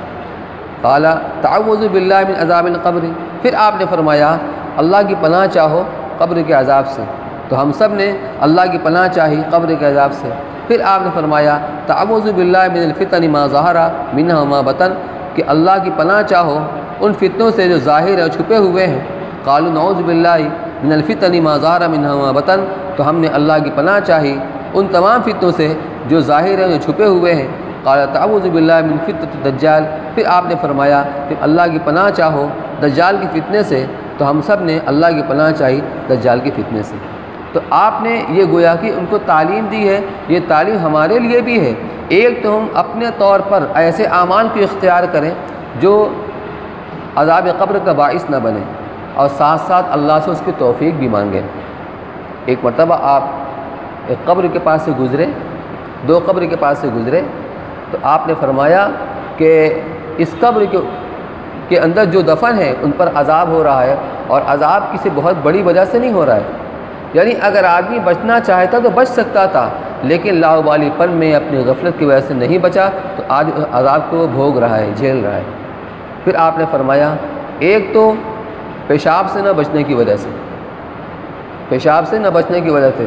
قال تعوذوا باللہ من عذاب القبر، پھر آپ نے فرمایا اللہ کی پناہ چاہو قبر کے عذاب سے، تو ہم سب نے اللہ کی پناہ چاہی قبر کے عذاب سے۔ پھر آپ نے فرمایا تعوذوا باللہ من الفتن ما ظہر منها وما بطن، کہ اللہ کی پناہ چاہو ان فتنوں سے جو ظاہر اور چھپے ہوئے ہیں۔ قالوا نعوذ باللہ من الفتن ما ظہر منها وما بطن، تو ہم نے اللہ کی پناہ چاہی ان تمام فتنوں سے جو ظاہر ہیں، جو چھپے ہوئے ہیں۔ قال تعوذ باللہ من فتنۃ الدجال، پھر آپ نے فرمایا کہ اللہ کی پناہ چاہو دجال کی فتنے سے، تو ہم سب نے اللہ کی پناہ چاہی دجال کی فتنے سے۔ تو آپ نے یہ گویا کہ ان کو تعلیم دی ہے، یہ تعلیم ہمارے لیے بھی ہے۔ ایک تو ہم اپنے طور پر ایسے اعمال کو اختیار کریں جو عذاب قبر کا باعث نہ بنے، اور ساتھ ساتھ اللہ سے اس کی توفیق بھی مانگیں۔ ایک مرتبہ آپ ایک قبر کے پاس سے گزرے، 2 قبر کے پاس سے گزرے، تو آپ نے فرمایا کہ اس قبر کے اندر جو دفن ہے ان پر عذاب ہو رہا ہے، اور عذاب کسی بہت بڑی وجہ سے نہیں ہو رہا ہے۔ یعنی اگر آدمی بچنا چاہتا تو بچ سکتا تھا، لیکن لاؤبالی پن میں اپنی غفلت کی وجہ سے نہیں بچا، تو آج عذاب کو وہ بھوگ رہا ہے، جھیل رہا ہے۔ پھر آپ نے فرمایا ایک تو پیشاب سے نہ بچنے کی وجہ سے، پیشاب سے نہ بچنے کی وجہ سے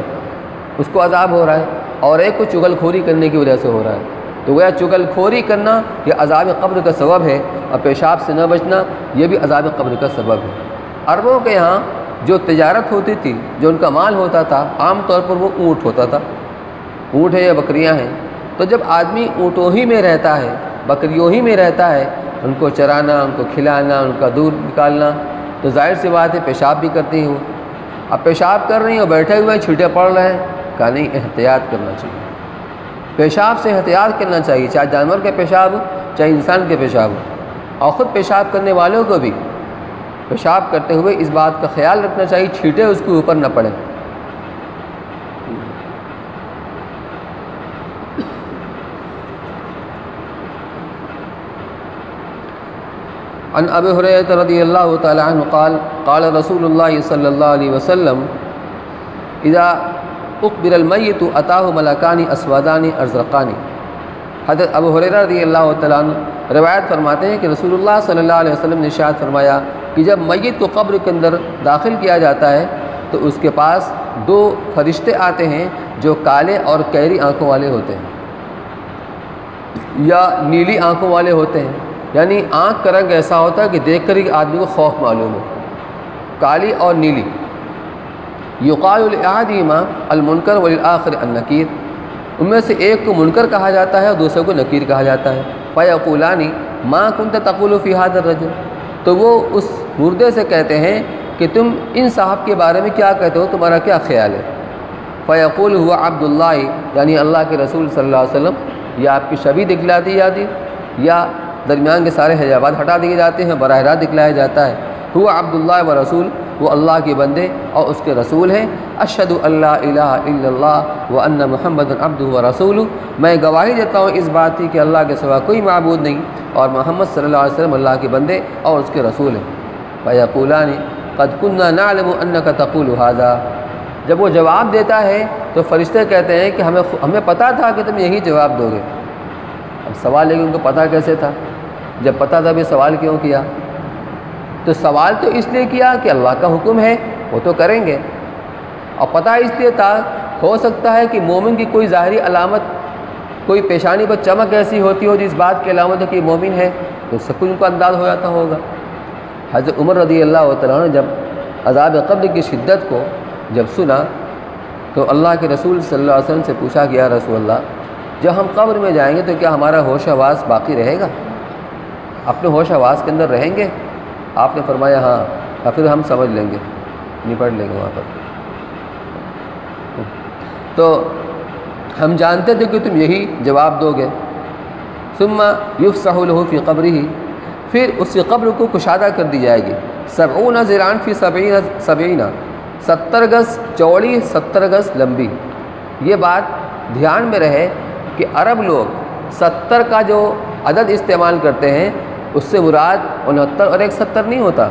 اس کو عذاب ہو رہا ہے، اور ایک کو چغل کھوری کرنے کی وجہ سے ہو رہا ہے۔ تو گویا چغل کھوری کرنا یہ عذاب قبر کا سبب ہے، اور پیشاب سے نہ بچنا یہ بھی عذاب قبر کا سبب ہے۔ عربوں کے یہاں جو تجارت ہوتی تھی، جو ان کا مال ہوتا تھا، عام طور پر وہ اونٹ ہوتا تھا، اونٹ ہے یا بکریاں ہیں۔ تو جب آدمی اونٹوں ہی میں رہتا ہے، بکریوں ہی میں رہتا ہے، ان کو چرانا، ان کو کھلانا، ان کا دودھ نکالنا، تو ظاہر سی بات ہے پیشاب بھی کرتی ہوں۔ اب پیشاب کر رہی ہیں اور بیٹھے ہوئے چھینٹے پڑ رہے ہیں، کہا نہیں، احتیاط کرنا چاہیے، پیشاب سے احتیاط کرنا چاہیے، چاہے جانور کے پیشاب ہو چاہے انسان کے پیشاب ہو، اور خود پیشاب کرنے والوں کو بھی پیشاب کرتے ہوئے اس بات کا خیال رکھنا چاہیے چھینٹے اس کے اوپر نہ پڑیں۔ عن ابی ہریرہ رضی اللہ تعالی عنہ قال قال رسول اللہ صلی اللہ علیہ وسلم اذا اقبر المیت اتاہ ملکان اسودان ازرقان۔ حضرت ابو ہریرہ رضی اللہ تعالیٰ عنہ روایت فرماتے ہیں کہ رسول اللہ صلی اللہ علیہ وسلم نے ارشاد فرمایا کہ جب میت کو قبر کے اندر داخل کیا جاتا ہے تو اس کے پاس دو فرشتے آتے ہیں جو کالے اور کیری آنکھوں والے ہوتے ہیں یا نیلی آنکھوں والے ہوتے ہیں، یعنی آنکھ کا رنگ ایسا ہوتا ہے کہ دیکھ کر ہی آدمی کو خوف معلوم ہو، کالی اور نیلی۔ یقال لأحدہما المنکر وللآخر النکیر، ان میں سے ایک کو منکر کہا جاتا ہے اور دوسرے کو نکیر کہا جاتا ہے۔ فیقولان ما کنت تقول فی ھذا الرجل، تو وہ اس مردے سے کہتے ہیں کہ تم ان صاحب کے بارے میں کیا کہتے ہو، تمہارا کیا خیال ہے؟ فیقول هو عبد اللہ، یعنی اللہ کے رسول صلی اللہ علیہ وسلم، یا آپ کی شبیہ دکھلا دی جاتی یا درمیان کے سارے حجابات ہٹا دیے جاتے ہیں، براہ راست دکھلایا جاتا ہے۔ هو عبد اللہ و رسول، وہ اللہ کے بندے اور اس کے رسول ہیں۔ اشہد ان لا الہ الا اللہ وان محمد عبدہ ورسولہ، میں گواہی دیتا ہوں اس بات کی کہ اللہ کے سوا کوئی معبود نہیں اور محمد صلی اللہ علیہ وسلم اللہ کے بندے اور اس کے رسول ہیں۔ فیقولان قد کنا نعلم انک تقول ھذا، جب وہ جواب دیتا ہے تو فرشتے کہتے ہیں کہ ہمیں پتہ تھا کہ تم یہی جواب دو گے۔ اب سوال ہے کہ ان کو پتہ کیسے تھا؟ جب پتہ تھا بھی سوال کیوں کیا؟ تو سوال تو اس لیے کیا کہ اللہ کا حکم ہے، وہ تو کریں گے، اور پتہ اس لیے تھا ہو سکتا ہے کہ مومن کی کوئی ظاہری علامت، کوئی پیشانی پر چمک ایسی ہوتی ہو جس بات کی علامت ہے کہ مومن ہے، تو اس سے کچھ ان کو انداز ہو جاتا ہوگا۔ حضرت عمر رضی اللہ تعالیٰ عنہ جب عذاب قبر کی شدت کو جب سنا تو اللہ کے رسول صلی اللہ علیہ وسلم سے پوچھا کہ یا رسول اللہ، جب ہم قبر میں جائیں گے تو کیا ہمارا ہوش حواس باقی رہے گا؟ اپنے ہوش حواس کے اندر رہیں گے؟ آپ نے فرمایا ہاں، اور پھر ہم سمجھ لیں گے، نپٹ لیں گے وہاں پر۔ تو ہم جانتے تھے کہ تم یہی جواب دو گے۔ ثم یفسح له فی قبرہ، پھر اس کی قبر کو کشادہ کر دی جائے گی۔ 70 ذراعا فی 70، 70 گز چوڑی 70 گز لمبی۔ یہ بات دھیان میں رہے کہ عرب لوگ 70 کا جو عدد استعمال کرتے ہیں اس سے مراد 69 اور 170 نہیں ہوتا۔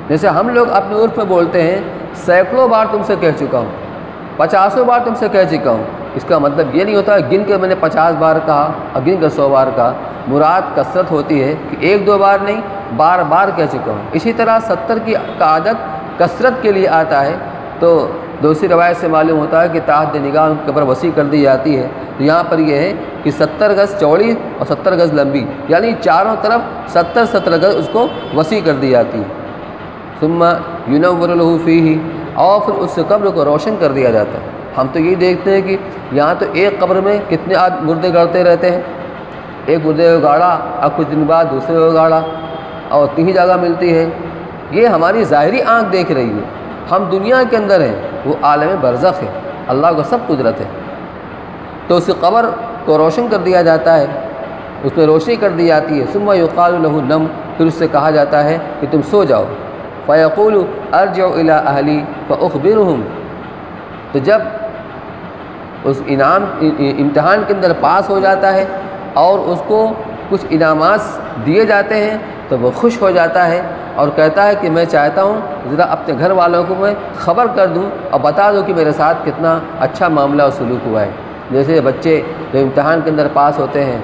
جیسے ہم لوگ اپنے عرف میں بولتے ہیں سینکڑوں بار تم سے کہہ چکا ہوں، 50 بار تم سے کہہ چکا ہوں، اس کا مطلب یہ نہیں ہوتا گن کے میں نے 50 بار کہا اور گن کے 100 بار کہا، مراد کثرت ہوتی ہے کہ ایک دو بار نہیں، بار بار کہہ چکا ہوں۔ اسی طرح 70 کا عدد کثرت کے لیے آتا ہے، تو دوسری روایت سے معلوم ہوتا ہے کہ تحت نگاہ ان کے اوپر وسیع کر دی جاتی ہے۔ تو یہاں پر یہ ہے کہ 70 گز چوڑی اور 70 گز لمبی، یعنی چاروں طرف 70 گز اس کو وسیع کر دی جاتی ہے۔ ثم ینور له فیہ، اور پھر اس قبر کو روشن کر دیا جاتا ہے۔ ہم تو یہی دیکھتے ہیں کہ یہاں تو ایک قبر میں کتنے مردے گڑتے رہتے ہیں، ایک مردے کو گاڑا اور کچھ دن بعد دوسرے کو گاڑا اور تین ہی جگہ ملتی ہے۔ یہ ہماری ظاہری آنکھ دیکھ رہی ہے، ہم دنیا کے اندر ہیں، وہ عالم برزخ ہے، اللہ کو سب قدرت ہے۔ تو اس قبر کو روشن کر دیا جاتا ہے، اس میں روشنی کر دی جاتی ہے۔ ثم یقال له نم، پھر اس سے کہا جاتا ہے کہ تم سو جاؤ۔ فیقول ارجع الی اہلی فاخبرهم، تو جب اس امتحان کے اندر پاس ہو جاتا ہے اور اس کو کچھ انعامات دیے جاتے ہیں تو وہ خوش ہو جاتا ہے اور کہتا ہے کہ میں چاہتا ہوں ذرا اپنے گھر والوں کو میں خبر کر دوں اور بتا دوں کہ میرے ساتھ کتنا اچھا معاملہ اور سلوک ہوا ہے۔ جیسے بچے جو امتحان کے اندر پاس ہوتے ہیں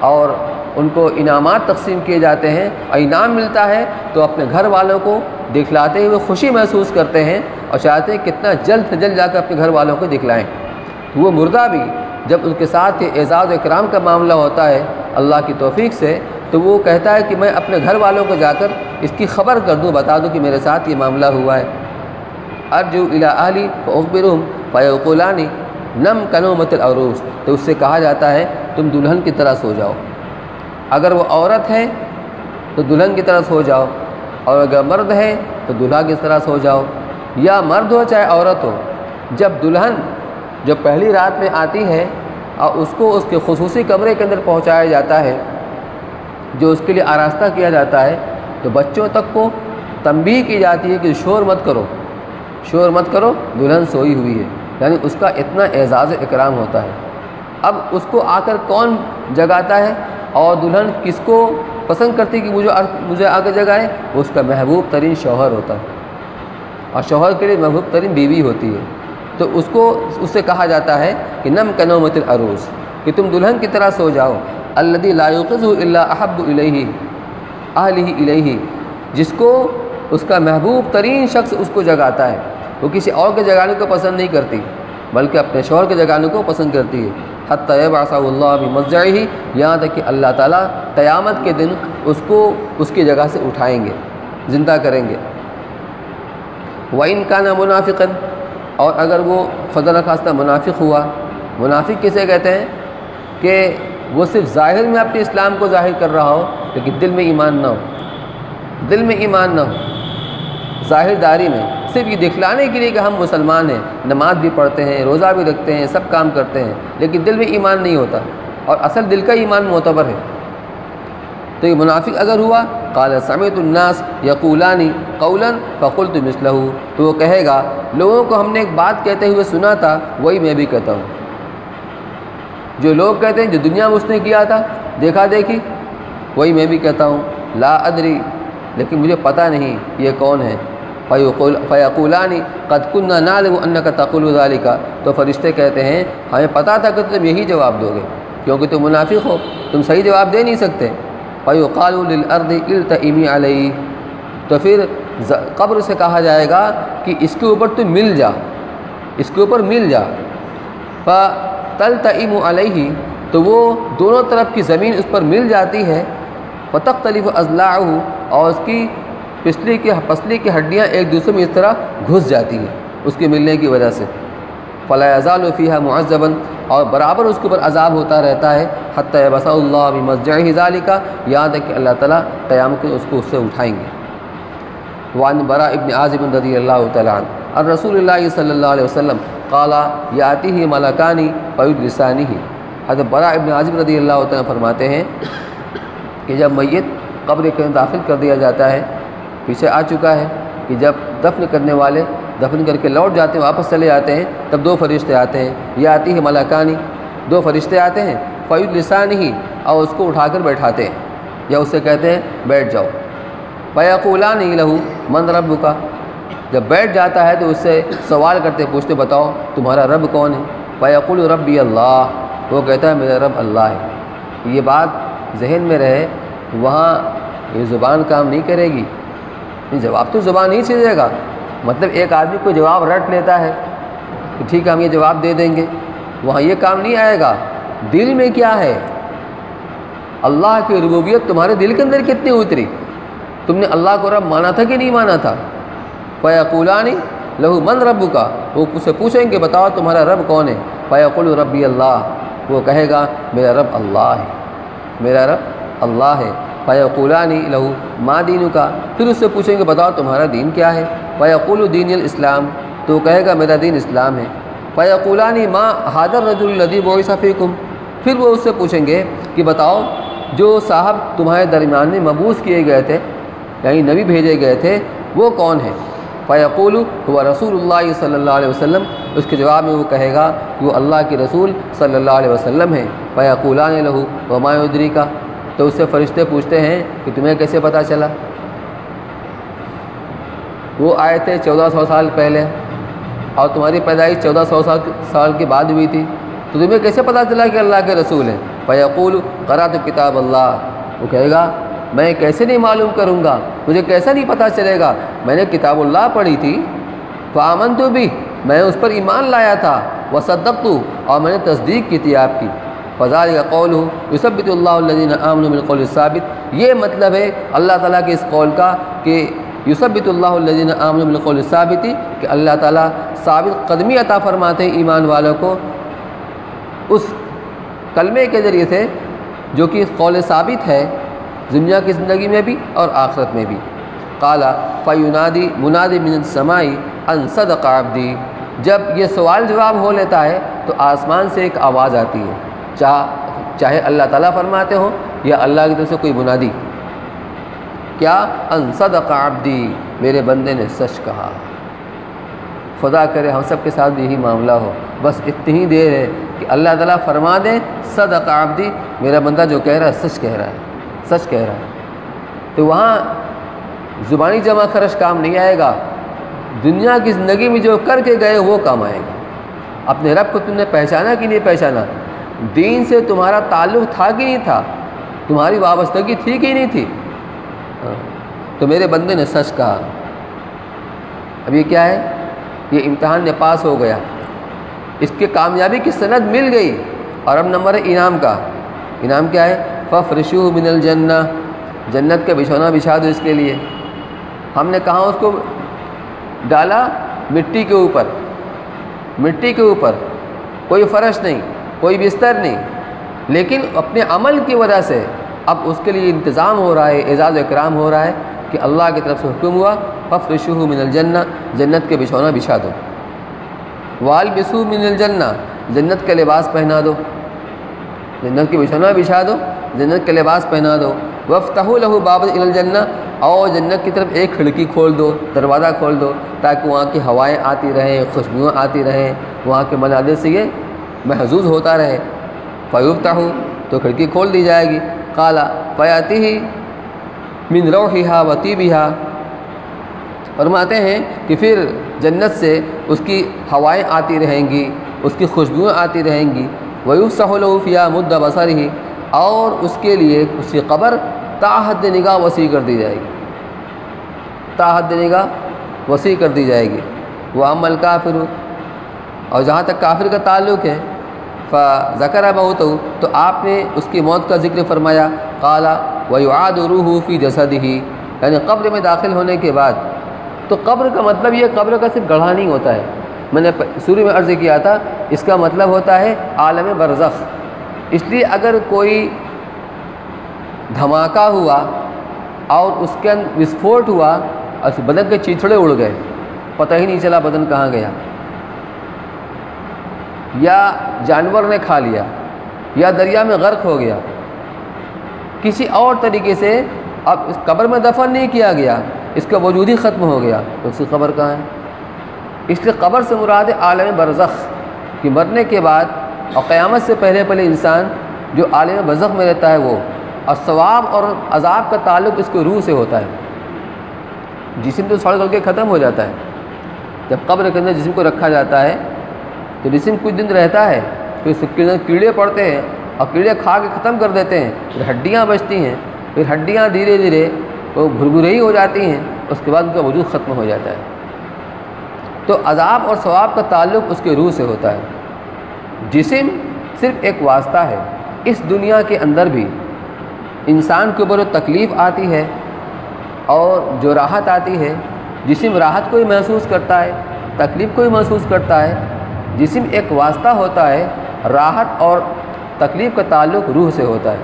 اور ان کو انعامات تقسیم کیے جاتے ہیں اور انعام ملتا ہے تو اپنے گھر والوں کو دکھلاتے ہوئے خوشی محسوس کرتے ہیں اور چاہتے ہیں کتنا جلد سے جلد جا کر اپنے گھر والوں کو دکھلائیں۔ وہ مردہ بھی جب ان کے ساتھ یہ اعزاز و اکرام کا معاملہ ہوتا ہے اللہ کی توفیق سے تو وہ کہتا ہے کہ میں اپنے گھر والوں کو جا کر اس کی خبر کر دوں، بتا دوں کہ میرے ساتھ یہ معاملہ ہوا ہے۔ ارجو الی اہلی فاخبرہم فیقولان نم کنومۃ العروس، تو اس سے کہا جاتا ہے تم دلہن کی طرح سو جاؤ۔ اگر وہ عورت ہے تو دلہن کی طرح سو جاؤ، اور اگر مرد ہے تو دلہا کی طرح سو جاؤ، یا مرد ہو چاہے عورت ہو۔ جب دلہن جو پہلی رات میں آتی ہے اور اس کو اس کے خصوصی کمرے کے اندر پہنچایا جاتا ہے جو اس کے لیے آراستہ کیا جاتا ہے، تو بچوں تک کو تنبیہ کی جاتی ہے کہ شور مت کرو، شور مت کرو، دلہن سوئی ہوئی ہے، یعنی اس کا اتنا اعزاز و اکرام ہوتا ہے۔ اب اس کو آ کر کون جگاتا ہے اور دلہن کس کو پسند کرتی کہ مجھے آ کر جگائے؟ وہ اس کا محبوب ترین شوہر ہوتا ہے، اور شوہر کے لیے محبوب ترین بیوی ہوتی ہے۔ تو اس سے کہا جاتا ہے کہ نم کنومۃ العروس، کہ تم دلہن کی طرح سو جاؤ۔ الذی لا یوقظہ الا احب الیہ اہلہ الیہ، جس کو اس کا محبوب ترین شخص اس کو جگاتا ہے، وہ کسی اور کے جگانے کو پسند نہیں کرتی بلکہ اپنے شوہر کے جگانے کو پسند کرتی ہے۔ حتی یبعثہ اللہ بمضجعہ، یہاں تک کہ اللہ تعالیٰ قیامت کے دن اس کو اس کی جگہ سے اٹھائیں گے، زندہ کریں گے۔ وَإِن كَانَ مُنَافِقًا، اور اگر وہ خدا نخواستہ منافق ہوا، منافق کسے کہتے ہیں کہ وہ صرف ظاہر میں اپنے اسلام کو ظاہر کر رہا ہو لیکن دل میں ایمان نہ ہو، دل میں ایمان نہ ہو، ظاہر داری میں صرف یہ دکھلانے کے لیے کہ ہم مسلمان ہیں، نماز بھی پڑھتے ہیں، روزہ بھی رکھتے ہیں، سب کام کرتے ہیں، لیکن دل میں ایمان نہیں ہوتا، اور اصل دل کا ایمان معتبر ہے۔ تو یہ منافق اگر ہوا، قال سمعت الناس یقولان قولا فقلت مثلہ، تو وہ کہے گا لوگوں کو ہم نے ایک بات کہتے ہوئے سنا تھا، وہی میں بھی کہتا ہوں۔ جو لوگ کہتے ہیں جو دنیا میں اس نے کیا تھا، دیکھا دیکھی، وہی میں بھی کہتا ہوں۔ لا ادری، لیکن مجھے پتہ نہیں یہ کون ہے۔ فیقولان قد كنا نعلم انک تقول ذلک، تو فرشتے کہتے ہیں ہمیں پتہ تھا کہ تم یہی جواب دو گے کیونکہ تم منافق ہو، تم صحیح جواب دے نہیں سکتے۔ فیقال للارض التئمی علیہ، تو پھر قبر سے کہا جائے گا کہ اس کے اوپر تم مل جا، اس کے اوپر مل جا۔ فتلتئم علیہ، تو وہ دونوں طرف کی زمین اس پر مل جاتی ہے۔ فتختلف اضلاعہ، اور اس کی پسلی کی ہڈیاں ایک دوسرے میں اس طرح گھس جاتی ہیں اس کے ملنے کی وجہ سے۔ فلا یزال فیہا معذبا، اور برابر اس کے اوپر عذاب ہوتا رہتا ہے۔ حتی یبعثہ اللہ بمضجعہ ذالک، یہاں تک کہ اللہ تعالیٰ قیامت کو اس کو اس سے اٹھائیں گے۔ وعن براء ابن عازب رضی اللہ تعالیٰ عنہ عن رسول اللہ صلی اللہ علیہ وسلم قال یاتیہ ملکان فیجلسانہ، حضرت براء ابن عازب رضی اللہ تعالیٰ فرماتے ہیں کہ جب میت قبر کے اندر داخل کر دیا جاتا ہے، پیچھے آ چکا ہے کہ جب دفن کرنے والے دفن کر کے لوٹ جاتے ہیں، واپس چلے جاتے ہیں، تب دو فرشتے آتے ہیں، یہ آتی ہے ملکانی، دو فرشتے آتے ہیں، فیجلسانہ، اور اس کو اٹھا کر بیٹھاتے ہیں یا اس سے کہتے ہیں بیٹھ جاؤ۔ فیقولان لہ من ربک، جب بیٹھ جاتا ہے تو اس سے سوال کرتے پوچھتے بتاؤ تمہارا رب کون ہے؟ فیقول ربی اللہ، وہ کہتا ہے میرا رب اللہ ہے۔ یہ بات ذہن میں رہے، وہاں یہ زبان کام نہیں کرے گی، جواب تو زبان ہی سے دے گا، مطلب ایک آدمی کو جواب رٹ لیتا ہے کہ ٹھیک ہے ہم یہ جواب دے دیں گے، وہاں یہ کام نہیں آئے گا۔ دل میں کیا ہے، اللہ کی ربوبیت تمہارے دل کے اندر کتنی اتری، تم نے اللہ کو رب مانا تھا کہ نہیں مانا تھا؟ فیقولان لہ من ربک، وہ اس سے پوچھیں گے بتاؤ تمہارا رب کون ہے؟ فیقول ربی اللہ، وہ کہے گا میرا رب اللہ ہے، میرا رب اللہ ہے۔ فیقولان لہ ما دینک، پھر اس سے پوچھیں گے بتاؤ تمہارا دین کیا ہے؟ فیقول دین الاسلام، تو وہ کہے گا میرا دین اسلام ہے۔ فیقولان ما ھذا الرجل الذی بعث فیکم، پھر وہ اس سے پوچھیں گے کہ بتاؤ جو صاحب تمہارے درمیان میں مبعوث کیے گئے تھے، یعنی نبی بھیجے گئے تھے، وہ کون ہے؟ فیقول هو رسول اللہ صلی اللہ علیہ وسلم، اس کے جواب میں وہ کہے گا کہ وہ اللہ کے رسول صلی اللہ علیہ وسلم ہیں۔ فیقولان لہ وما یدریک، تو اس سے فرشتے پوچھتے ہیں کہ تمہیں کیسے پتہ چلا؟ وہ آئے تھے 1400 سال پہلے اور تمہاری پیدائش 1400 سال کے بعد ہوئی تھی، تو تمہیں کیسے پتہ چلا کہ اللہ کے رسول ہیں؟ فیقول قرأت کتاب اللہ، وہ کہے گا میں کیسے نہیں معلوم کروں گا، مجھے کیسا نہیں پتہ چلے گا، میں نے کتاب اللہ پڑھی تھی، فآمنت بھی، میں اس پر ایمان لایا تھا، وصدقت، اور میں نے تصدیق کی تھی آپ کی، فذلک قولہ یثبت اللہ الذین آمنوا بالقول الثابت، یہ مطلب ہے اللہ تعالیٰ کے اس قول کا کہ یثبت اللہ الذین آمنوا بالقول الثابت، کہ اللہ تعالیٰ ثابت قدمی عطا فرماتے ہیں ایمان والوں کو اس کلمے کے ذریعے سے جو کہ قول ثابت ہے دنیا کی زندگی میں بھی اور آخرت میں بھی۔ قال فینادی منادی من السماء ان صدق عبدی، جب یہ سوال جواب ہو لیتا ہے تو آسمان سے ایک آواز آتی ہے، چاہے اللہ تعالیٰ فرماتے ہوں یا اللہ کی طرف سے کوئی منادی، کیا؟ ان صدق عبدی، میرے بندے نے سچ کہا۔ خدا کرے ہم سب کے ساتھ بھی یہی معاملہ ہو، بس اتنی ہی دیر ہے کہ اللہ تعالیٰ فرما دیں صدق عبدی، میرا بندہ جو کہہ رہا ہے سچ کہہ رہا ہے، سچ کہہ رہا ہے، تو وہاں زبانی جمع خرچ کام نہیں آئے گا، دنیا کی زندگی میں جو کر کے گئے وہ کام آئے گا۔ اپنے رب کو تم نے پہچانا کہ نہیں پہچانا، دین سے تمہارا تعلق تھا کہ نہیں تھا، تمہاری وابستگی تھی کہ نہیں تھی، تو میرے بندے نے سچ کہا۔ اب یہ کیا ہے؟ یہ امتحان میں پاس ہو گیا، اس کے کامیابی کی سند مل گئی، اور اب نمبر ہے انعام کا۔ انعام کیا ہے؟ فَفْرِشُوهُ مِنَ الْجَنَّةِ، جنت کا بچھونا بچھا دو اس کے لیے۔ ہم نے کہاں اس کو ڈالا؟ مٹی کے اوپر، مٹی کے اوپر، کوئی فرش نہیں، کوئی بستر نہیں، لیکن اپنے عمل کی وجہ سے اب اس کے لیے انتظام ہو رہا ہے، اعزاز و اکرام ہو رہا ہے کہ اللہ کی طرف سے حکم ہوا فَفْرِشُوهُ مِنَ الْجَنَّةِ، جنت کے بچھونا بچھا دو، وَالْبِسُوهُ مِنَ الْجَنَّةِ، جنت کا لباس پہنا دو، جنت کے بچھونا بچھا دو، جنت کا لباس پہنا دو، وَافْتَحُوا لَهُ بَابًا إِلَى الْجَنَّةِ، اور جنت کی طرف ایک کھڑکی کھول دو، دروازہ کھول دو، تاکہ وہاں کی ہوائیں آتی رہیں، خوشبوئیں آتی رہیں، وہاں کے مناظر سے یہ محظوظ ہوتا رہے۔ فَيُفْتَحُ، تو کھڑکی کھول دی جائے گی، قَالَ فَيَأْتِهِ مِنْ رَوْحِهَا وَطِيبِهَا، فرماتے ہیں کہ پھر جنت سے اس کی ہوائیں آتی رہیں گی، اس کی خوشبوئیں آتی رہیں گی، وَيُفْسَحُ لَهُ فِيهَا مُدَّ بَصَرِهِ، اور اس کے لیے اس کی قبر تا حد نگاہ وسیع کر دی جائے گی، تا حد نگاہ وسیع کر دی جائے گی۔ وَأَمَّا الْكَافِرُ، اور جہاں تک کافر کا تعلق ہے، فَذَكَرَ مَوْتَهُ، تو آپ نے اس کی موت کا ذکر فرمایا، قَالَ وَيُعَادُ رُوحُهُ فِي جَسَدِهِ، یعنی قبر میں داخل ہونے کے بعد، تو قبر کا مطلب یہ قبر کا صرف گڑھا نہیں ہوتا ہے، میں نے شروع میں عرض کیا تھا اس کا مطلب ہوتا ہے عالم برزخ۔ اس لیے اگر کوئی دھماکہ ہوا اور اس کے اندر وسفوٹ ہوا اور بدن کے چیتھڑے اڑ گئے، پتہ ہی نہیں چلا بدن کہاں گیا، یا جانور نے کھا لیا، یا دریا میں غرق ہو گیا، کسی اور طریقے سے اب اس قبر میں دفن نہیں کیا گیا، اس کا وجود ہی ختم ہو گیا، تو اس کی قبر کہاں ہے؟ اس لیے قبر سے مراد ہے عالم برزخ، کہ مرنے کے بعد اور قیامت سے پہلے انسان جو عالم برزخ میں رہتا ہے وہ، اور ثواب اور عذاب کا تعلق اس کے روح سے ہوتا ہے۔ جسم تو سڑ گل کے ختم ہو جاتا ہے، جب قبر کے اندر جسم کو رکھا جاتا ہے تو جسم کچھ دن رہتا ہے، پھر اس کے اندر کیڑے پڑتے ہیں اور کیڑے کھا کے ختم کر دیتے ہیں، پھر ہڈیاں بچتی ہیں، پھر ہڈیاں دھیرے دھیرے وہ بھربھری ہو جاتی ہیں، اس کے بعد ان کا وجود ختم ہو جاتا ہے۔ تو عذاب اور ثواب کا تعلق اس کے روح سے ہوتا ہے، جسم صرف ایک واسطہ ہے۔ اس دنیا کے اندر بھی انسان کے اوپر تکلیف آتی ہے اور جو راحت آتی ہے، جسم راحت کو ہی محسوس کرتا ہے، تکلیف کو ہی محسوس کرتا ہے، جسم ایک واسطہ ہوتا ہے، راحت اور تکلیف کا تعلق روح سے ہوتا ہے۔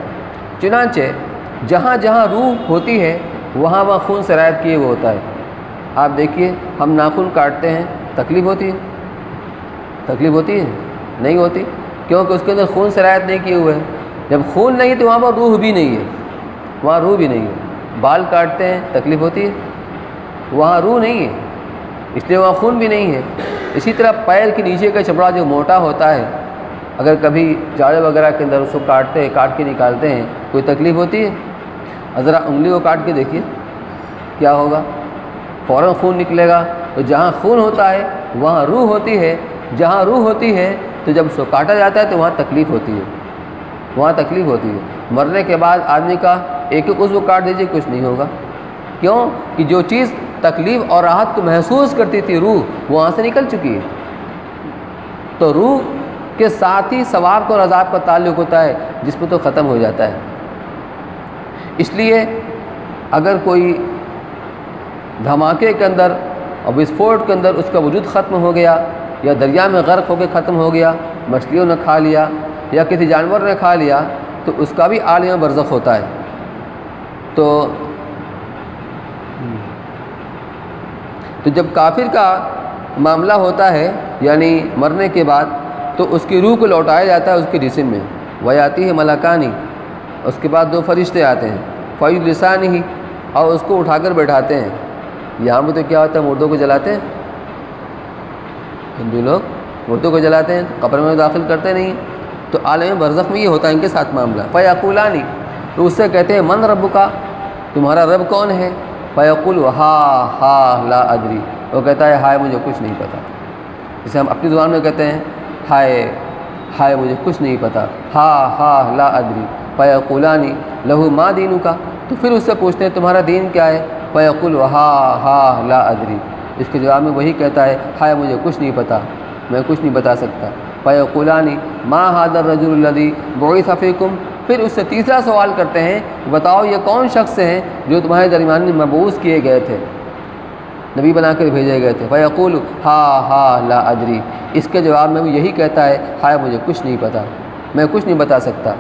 چنانچہ جہاں جہاں روح ہوتی ہے وہاں وہاں خون سرایت کیے وہ ہوتا ہے۔ آپ دیکھیے ہم ناخن کاٹتے ہیں، تکلیف ہوتی ہے؟ تکلیف ہوتی ہے؟ نہیں ہوتی، کیونکہ اس کے اندر خون سرایت نہیں کیے ہوئے ہیں۔ جب خون نہیں تو وہاں پر روح بھی نہیں ہے، وہاں روح بھی نہیں ہے۔ بال کاٹتے ہیں، تکلیف ہوتی ہے؟ وہاں روح نہیں ہے، اس لیے وہاں خون بھی نہیں ہے۔ اسی طرح پیر کے نیچے کا چمڑا جو موٹا ہوتا ہے اگر کبھی جاڑے وغیرہ کے اندر اس کو کاٹ کے نکالتے ہیں کوئی تکلیف ہوتی ہے؟ ذرا انگلی کو کاٹ کے دیکھیے کیا ہوگا، فوراً خون نکلے گا۔ تو جہاں خون ہوتا ہے وہاں روح ہوتی ہے، جہاں روح ہوتی ہے تو جب اس کو کاٹا جاتا ہے تو وہاں تکلیف ہوتی ہے، وہاں تکلیف ہوتی ہے۔ مرنے کے بعد آدمی کا ایک ایک عضو کاٹ دیجیے کچھ نہیں ہوگا، کیوں کہ جو چیز تکلیف اور راحت کو محسوس کرتی تھی روح، وہ وہاں سے نکل چکی ہے۔ تو روح کے ساتھ ہی ثواب کو اور عذاب کا تعلق ہوتا ہے، جس میں تو ختم ہو جاتا ہے۔ اس لیے اگر کوئی دھماکے کے اندر اور وسفوٹ کے اندر اس کا وجود ختم ہو گیا، یا دریا میں غرق ہو کے ختم ہو گیا، مچھلیوں نے کھا لیا یا کسی جانور نے کھا لیا، تو اس کا بھی عالم برزخ ہوتا ہے۔ تو جب کافر کا معاملہ ہوتا ہے یعنی مرنے کے بعد، تو اس کی روح کو لوٹایا جاتا ہے اس کے جسم میں، ویاتی ہے ملکانی، اس کے بعد 2 فرشتے آتے ہیں، فیض لسانی ہی، اور اس کو اٹھا کر بیٹھاتے ہیں۔ یہاں پہ تو کیا ہوتا ہے، مردوں کو جلاتے ہیں، ہندو لوگ مردوں کو جلاتے ہیں، قبر میں داخل کرتے نہیں، تو عالم برزخ میں یہ ہوتا ہے ان کے ساتھ معاملہ۔ فیقولانی، تو اس سے کہتے ہیں من رب کا، تمہارا رب کون ہے؟ فیقول ہا ہا لا ادری، وہ کہتا ہے ہائے مجھے کچھ نہیں پتہ، جسے ہم اپنی زبان میں کہتے ہیں ہائے ہائے مجھے کچھ نہیں پتہ، ہا ہا لا ادری۔ فیقولانی لہو ما دینو کا، تو پھر اس سے پوچھتے ہیں تمہارا دین کیا ہے؟ فیقول ہا ہا لا ادری، اس کے جواب میں وہی کہتا ہے ہائے مجھے کچھ نہیں پتہ، میں کچھ نہیں بتا سکتا۔ فیقولانی ما ھذا الرجل الذی بعث فیکم، پھر اس سے تیسرا سوال کرتے ہیں بتاؤ یہ کون شخص ہیں جو تمہارے درمیان میں مبعوث کیے گئے تھے، نبی بنا کر بھیجے گئے تھے۔ فیقول ہا ہا لا ادری، اس کے جواب میں وہ یہی کہتا ہے ہائے مجھے کچھ نہیں پتہ، میں کچھ نہیں بتا سکتا۔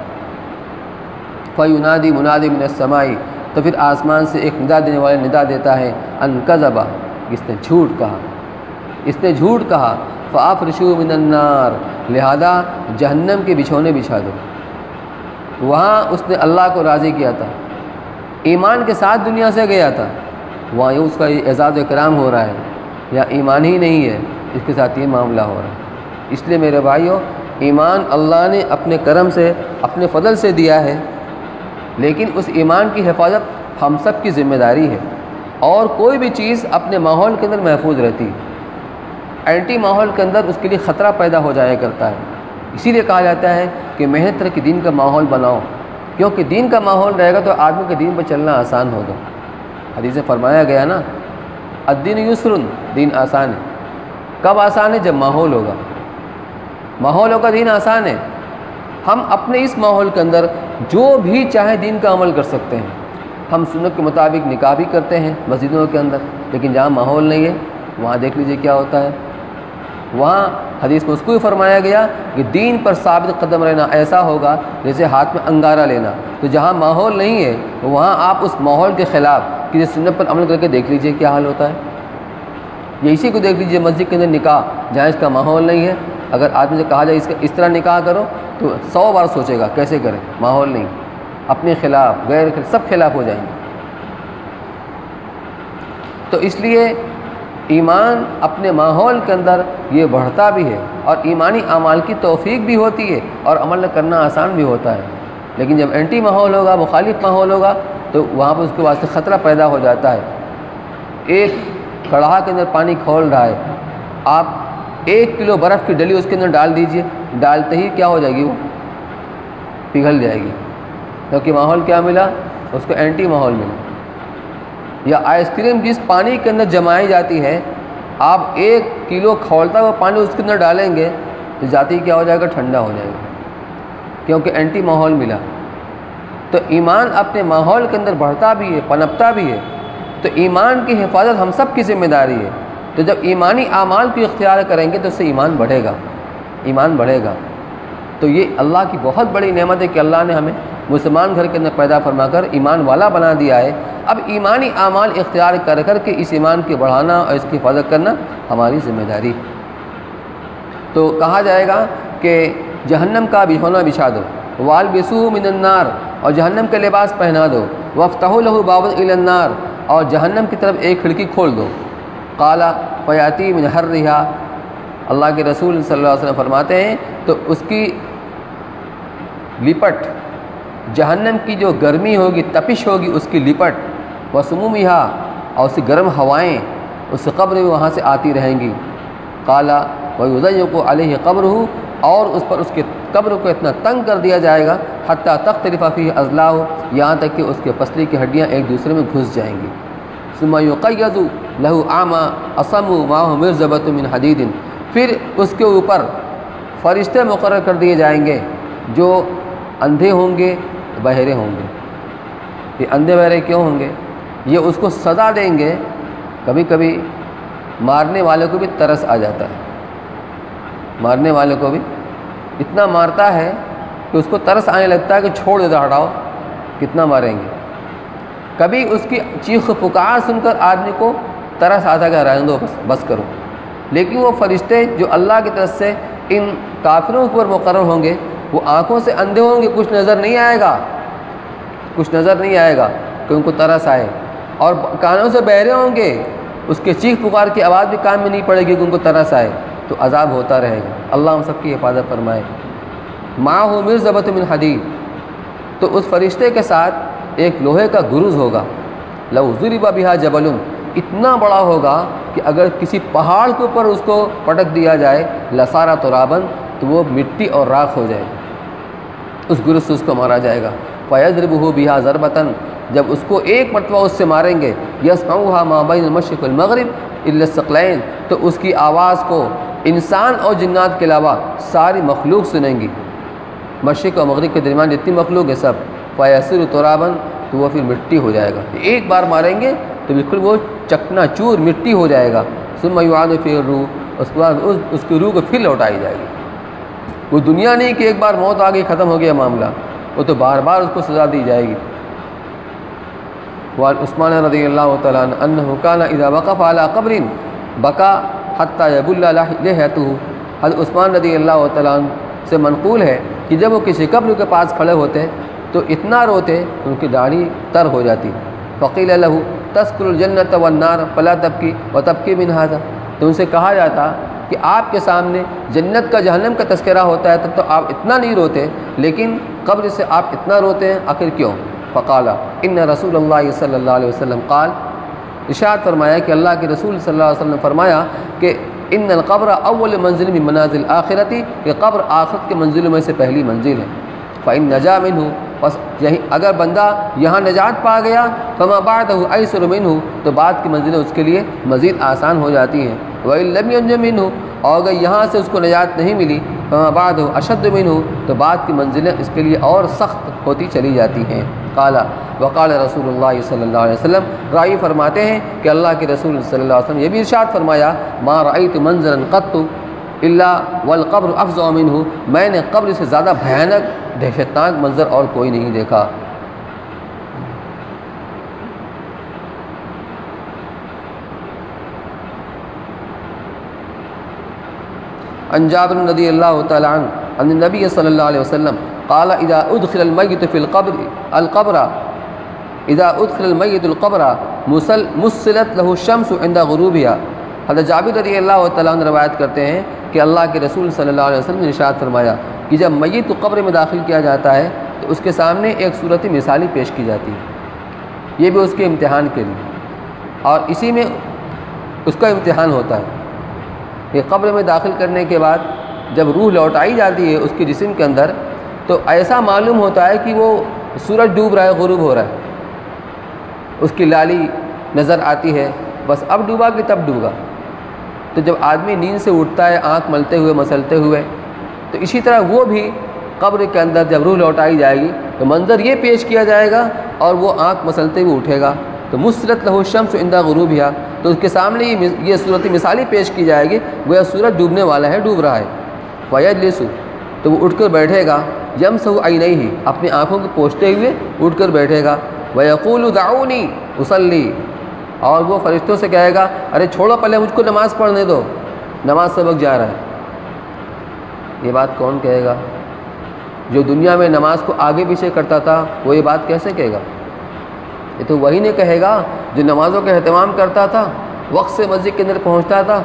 فینادی منادی من السماء، تو پھر آسمان سے ایک ندا دینے والا ندا دیتا ہے ان کذبا، اس نے جھوٹ کہا، اس نے جھوٹ کہا۔ فافرشوا من النار، لہذا جہنم کے بچھونے بچھا دو۔ وہاں اس نے اللہ کو راضی کیا تھا، ایمان کے ساتھ دنیا سے گیا تھا، وہاں اس کا اعزاز و اکرام ہو رہا ہے، یا ایمان ہی نہیں ہے اس کے ساتھ یہ معاملہ ہو رہا ہے۔ اس لیے میرے بھائیوں، ایمان اللہ نے اپنے کرم سے اپنے فضل سے دیا ہے، لیکن اس ایمان کی حفاظت ہم سب کی ذمہ داری ہے۔ اور کوئی بھی چیز اپنے ماحول کے اندر محفوظ رہتی ہے، اینٹی ماحول کے اندر اس کے لیے خطرہ پیدا ہو جایا کرتا ہے۔ اسی لیے کہا جاتا ہے کہ محنت کر کے دین کا ماحول بناؤ، کیونکہ دین کا ماحول رہے گا تو آدمی کے دین پر چلنا آسان ہوگا۔ حدیث میں فرمایا گیا نا الدین یسر، دین آسان ہے۔ کب آسان ہے؟ جب ماحول ہوگا، ماحول ہوگا دین آسان ہے۔ ہم اپنے اس ماحول کے اندر جو بھی چاہے دین کا عمل کر سکتے ہیں۔ ہم سنت کے مطابق نکاح بھی کرتے ہیں مسجدوں کے اندر، لیکن جہاں ماحول نہیں ہے وہاں دیکھ لیجئے کیا ہوتا ہے۔ وہاں حدیث میں اس کو بھی فرمایا گیا کہ دین پر ثابت قدم رہنا ایسا ہوگا جیسے ہاتھ میں انگارہ لینا۔ تو جہاں ماحول نہیں ہے وہاں آپ اس ماحول کے خلاف کسی سنت پر عمل کر کے دیکھ لیجئے کیا حال ہوتا ہے۔ یہ اسی کو دیکھ لیجئے مسجد کے اندر نکاح، جہاں اس کا ماحول نہیں ہے، اگر آدمی سے کہا جائے اس طرح نکاح کرو تو 100 بار سوچے گا کیسے کریں، ماحول نہیں، اپنے خلاف غیر سب خلاف ہو جائیں گے۔ تو اس لیے ایمان اپنے ماحول کے اندر یہ بڑھتا بھی ہے، اور ایمانی اعمال کی توفیق بھی ہوتی ہے اور عمل کرنا آسان بھی ہوتا ہے۔ لیکن جب اینٹی ماحول ہوگا، مخالف ماحول ہوگا، تو وہاں پر اس کے واسطے خطرہ پیدا ہو جاتا ہے۔ ایک کڑھا کے اندر پانی کھول رہا ہے، آپ 1 کلو برف کی ڈلی اس کے اندر ڈال دیجئے، ڈالتے ہی کیا ہو جائے گی، وہ پگھل جائے گی، کیونکہ ماحول کیا ملا اس کو، اینٹی ماحول ملا۔ یا آئس کریم جس پانی کے اندر جمائی جاتی ہے، آپ 1 کلو کھولتا ہوا پانی اس کے اندر ڈالیں گے تو جاتے ہی کیا ہو جائے گا، ٹھنڈا ہو جائے گا، کیونکہ اینٹی ماحول ملا۔ تو ایمان اپنے ماحول کے اندر بڑھتا بھی ہے، پنپتا بھی ہے۔ تو ایمان کی حفاظت ہم سب کی ذمہ داری ہے۔ تو جب ایمانی اعمال کو اختیار کریں گے تو اس سے ایمان بڑھے گا، ایمان بڑھے گا۔ تو یہ اللہ کی بہت بڑی نعمت ہے کہ اللہ نے ہمیں مسلمان گھر کے اندر پیدا فرما کر ایمان والا بنا دیا ہے۔ اب ایمانی اعمال اختیار کر کے اس ایمان کو بڑھانا اور اس کی حفاظت کرنا ہماری ذمہ داری۔ تو کہا جائے گا کہ جہنم کا بچھونا بچھا دو، والبسوہ من النار، اور جہنم کے لباس پہنا دو، وافتحوا لہ بابا الی النار، اور جہنم کی طرف ایک کھڑکی کھول دو۔ قال فیاتی من حرھا، اللہ کے رسول صلی اللہ علیہ وسلم فرماتے ہیں تو اس کی لپٹ، جہنم کی جو گرمی ہوگی، تپش ہوگی، اس کی لپٹ، وسمومہا، اور اس کی گرم ہوائیں اس قبر میں وہاں سے آتی رہیں گی۔ قال ویضیق علیہ قبرہ، اور اس پر اس کے قبر کو اتنا تنگ کر دیا جائے گا، حتی تختلف فیہ اضلاع، یہاں تک کہ اس کے پسلی کی ہڈیاں ایک دوسرے میں گھس جائیں گی۔ ثم یقید لہ اعمی اصم معہ مرزبۃ من حدید، پھر اس کے اوپر فرشتے مقرر کر دیے جائیں گے جو اندھے ہوں گے، بہرے ہوں گے۔ یہ اندھے بہرے کیوں ہوں گے؟ یہ اس کو سزا دیں گے۔ کبھی کبھی مارنے والے کو بھی ترس آ جاتا ہے، مارنے والے کو بھی اتنا مارتا ہے کہ اس کو ترس آنے لگتا ہے کہ چھوڑ دیتا، ہٹاؤ کتنا ماریں گے۔ کبھی اس کی چیخ پکار سن کر آدمی کو ترس آتا ہے کہ رہنے دو، بس کرو۔ لیکن وہ فرشتے جو اللہ کی طرف سے ان کافروں کے اوپر مقرر ہوں گے، وہ آنکھوں سے اندھے ہوں گے، کچھ نظر نہیں آئے گا، کچھ نظر نہیں آئے گا کہ ان کو ترس آئے، اور کانوں سے بہرے ہوں گے، اس کے چیخ پکار کی آواز بھی کان میں نہیں پڑے گی کہ ان کو ترس آئے، تو عذاب ہوتا رہے گا۔ اللہ ہم سب کی حفاظت فرمائے۔ معہ مرزبۃ من حدید، تو اس فرشتے کے ساتھ ایک لوہے کا گروز ہوگا، لو ضرب بہا جبل، اتنا بڑا ہوگا کہ اگر کسی پہاڑ کے اوپر اس کو پٹک دیا جائے، لصار ترابا، تو وہ مٹی اور راکھ ہو جائے، اس گروز سے اس کو مارا جائے گا۔ فیضربہ بہا ضربۃ، جب اس کو ایک مرتبہ اس سے ماریں گے، یسمعها ما بین المشرق والمغرب الا الثقلین، تو اس کی آواز کو انسان اور جنات کے علاوہ ساری مخلوق سنیں گی، مشرق اور مغرب کے درمیان جتنی مخلوق ہے سب۔ فیصیر ترابا، تو وہ پھر مٹی ہو جائے گا، ایک بار ماریں گے تو بالکل وہ چکنا چور مٹی ہو جائے گا۔ ثم یعاد فی الروح، اس کے بعد اس کی روح کو پھر لوٹائی جائے گی۔ وہ دنیا نہیں کہ ایک بار موت آ گئی ختم ہو گیا معاملہ، وہ تو بار بار اس کو سزا دی جائے گی۔ وعن عثمان رضی اللہ تعالیٰ عنہ انہ کان اذا وقف علی قبر بکا حتی یبل لحیتہ، حضرت عثمان رضی اللہ تعالیٰ عنہ سے منقول ہے کہ جب وہ کسی قبر کے پاس کھڑے ہوتے تو اتنا روتے ان کی داڑھی تر ہو جاتی۔ فقیل لہ تذکر الجنۃ والنار فلا تبکی وتبکی من ھذا، تو ان سے کہا جاتا کہ آپ کے سامنے جنت کا جہنم کا تذکرہ ہوتا ہے تب تو آپ اتنا نہیں روتے، لیکن قبر سے آپ اتنا روتے ہیں، آخر کیوں؟ فقال ان رسول اللہ صلی اللہ علیہ وسلم قال، ارشاد فرمایا کہ اللہ کے رسول صلی اللہ علیہ وسلم نے فرمایا کہ ان القبر اول منزل من منازل آخرتی، کہ قبر آخرت کے منزلوں میں سے پہلی منزل ہے۔ فإن نجا منہ، بس یہی اگر بندہ یہاں نجات پا گیا، فما بعدہ ایسر منہ، تو بعد کی منزلیں اس کے لیے مزید آسان ہو جاتی ہیں۔ وإن لم ینج منہ، اور اگر یہاں سے اس کو نجات نہیں ملی، فما بعدہ اشد منہ، تو بعد کی منزلیں اس کے لیے اور سخت ہوتی چلی جاتی ہیں۔ قال وقال رسول اللہ صلی اللہ علیہ وسلم، راوی فرماتے ہیں کہ اللہ کے رسول صلی اللہ علیہ وسلم یہ بھی ارشاد فرمایا، ما رأیت منظرا قط الا والقبر افظع منہ، میں نے قبر سے زیادہ بھیانک دہشتناک منظر اور کوئی نہیں دیکھا۔ عن جابر رضی اللہ تعالی عنہ ان النبی صلی اللہ علیہ وسلم قال اذا ادخل المیت فی القبر اذا ادخل المیت القبر مسلت له الشمس عند غروبها۔ حضرت جابر رضی اللہ تعالیٰ عنہ روایت کرتے ہیں کہ اللہ کے رسول صلی اللہ علیہ وسلم نے ارشاد فرمایا کہ جب میت کو قبر میں داخل کیا جاتا ہے تو اس کے سامنے ایک صورت مثالی پیش کی جاتی ہے، یہ بھی اس کے امتحان کے لیے، اور اسی میں اس کا امتحان ہوتا ہے کہ قبر میں داخل کرنے کے بعد جب روح لوٹائی جاتی ہے اس کے جسم کے اندر، تو ایسا معلوم ہوتا ہے کہ وہ سورج ڈوب رہا ہے، غروب ہو رہا ہے، اس کی لالی نظر آتی ہے، بس اب ڈوبا کہ تب ڈوبا۔ تو جب آدمی نیند سے اٹھتا ہے آنکھ ملتے ہوئے مسلتے ہوئے، تو اسی طرح وہ بھی قبر کے اندر جب روح لوٹائی جائے گی تو منظر یہ پیش کیا جائے گا اور وہ آنکھ مسلتے ہوئے اٹھے گا، تو مسلت لہ الشمس عند غروبها، تو اس کے سامنے یہ صورت مثالی پیش کی جائے گی، وہ سورج ڈوبنے والا ہے، ڈوب رہا ہے۔ فیجلس، تو وہ اٹھ کر بیٹھے گا، یمسح عینیہ، اپنی آنکھوں کو پوچھتے ہوئے اٹھ کر بیٹھے گا، ویقول دعونی اصلی، اور وہ فرشتوں سے کہے گا ارے چھوڑو پہلے مجھ کو نماز پڑھنے دو، نماز سبق جا رہا ہے۔ یہ بات کون کہے گا؟ جو دنیا میں نماز کو آگے پیچھے کرتا تھا وہ یہ بات کیسے کہے گا؟ یہ تو وہی نہیں کہے گا جو نمازوں کا اہتمام کرتا تھا، وقت سے مسجد کے اندر پہنچتا تھا۔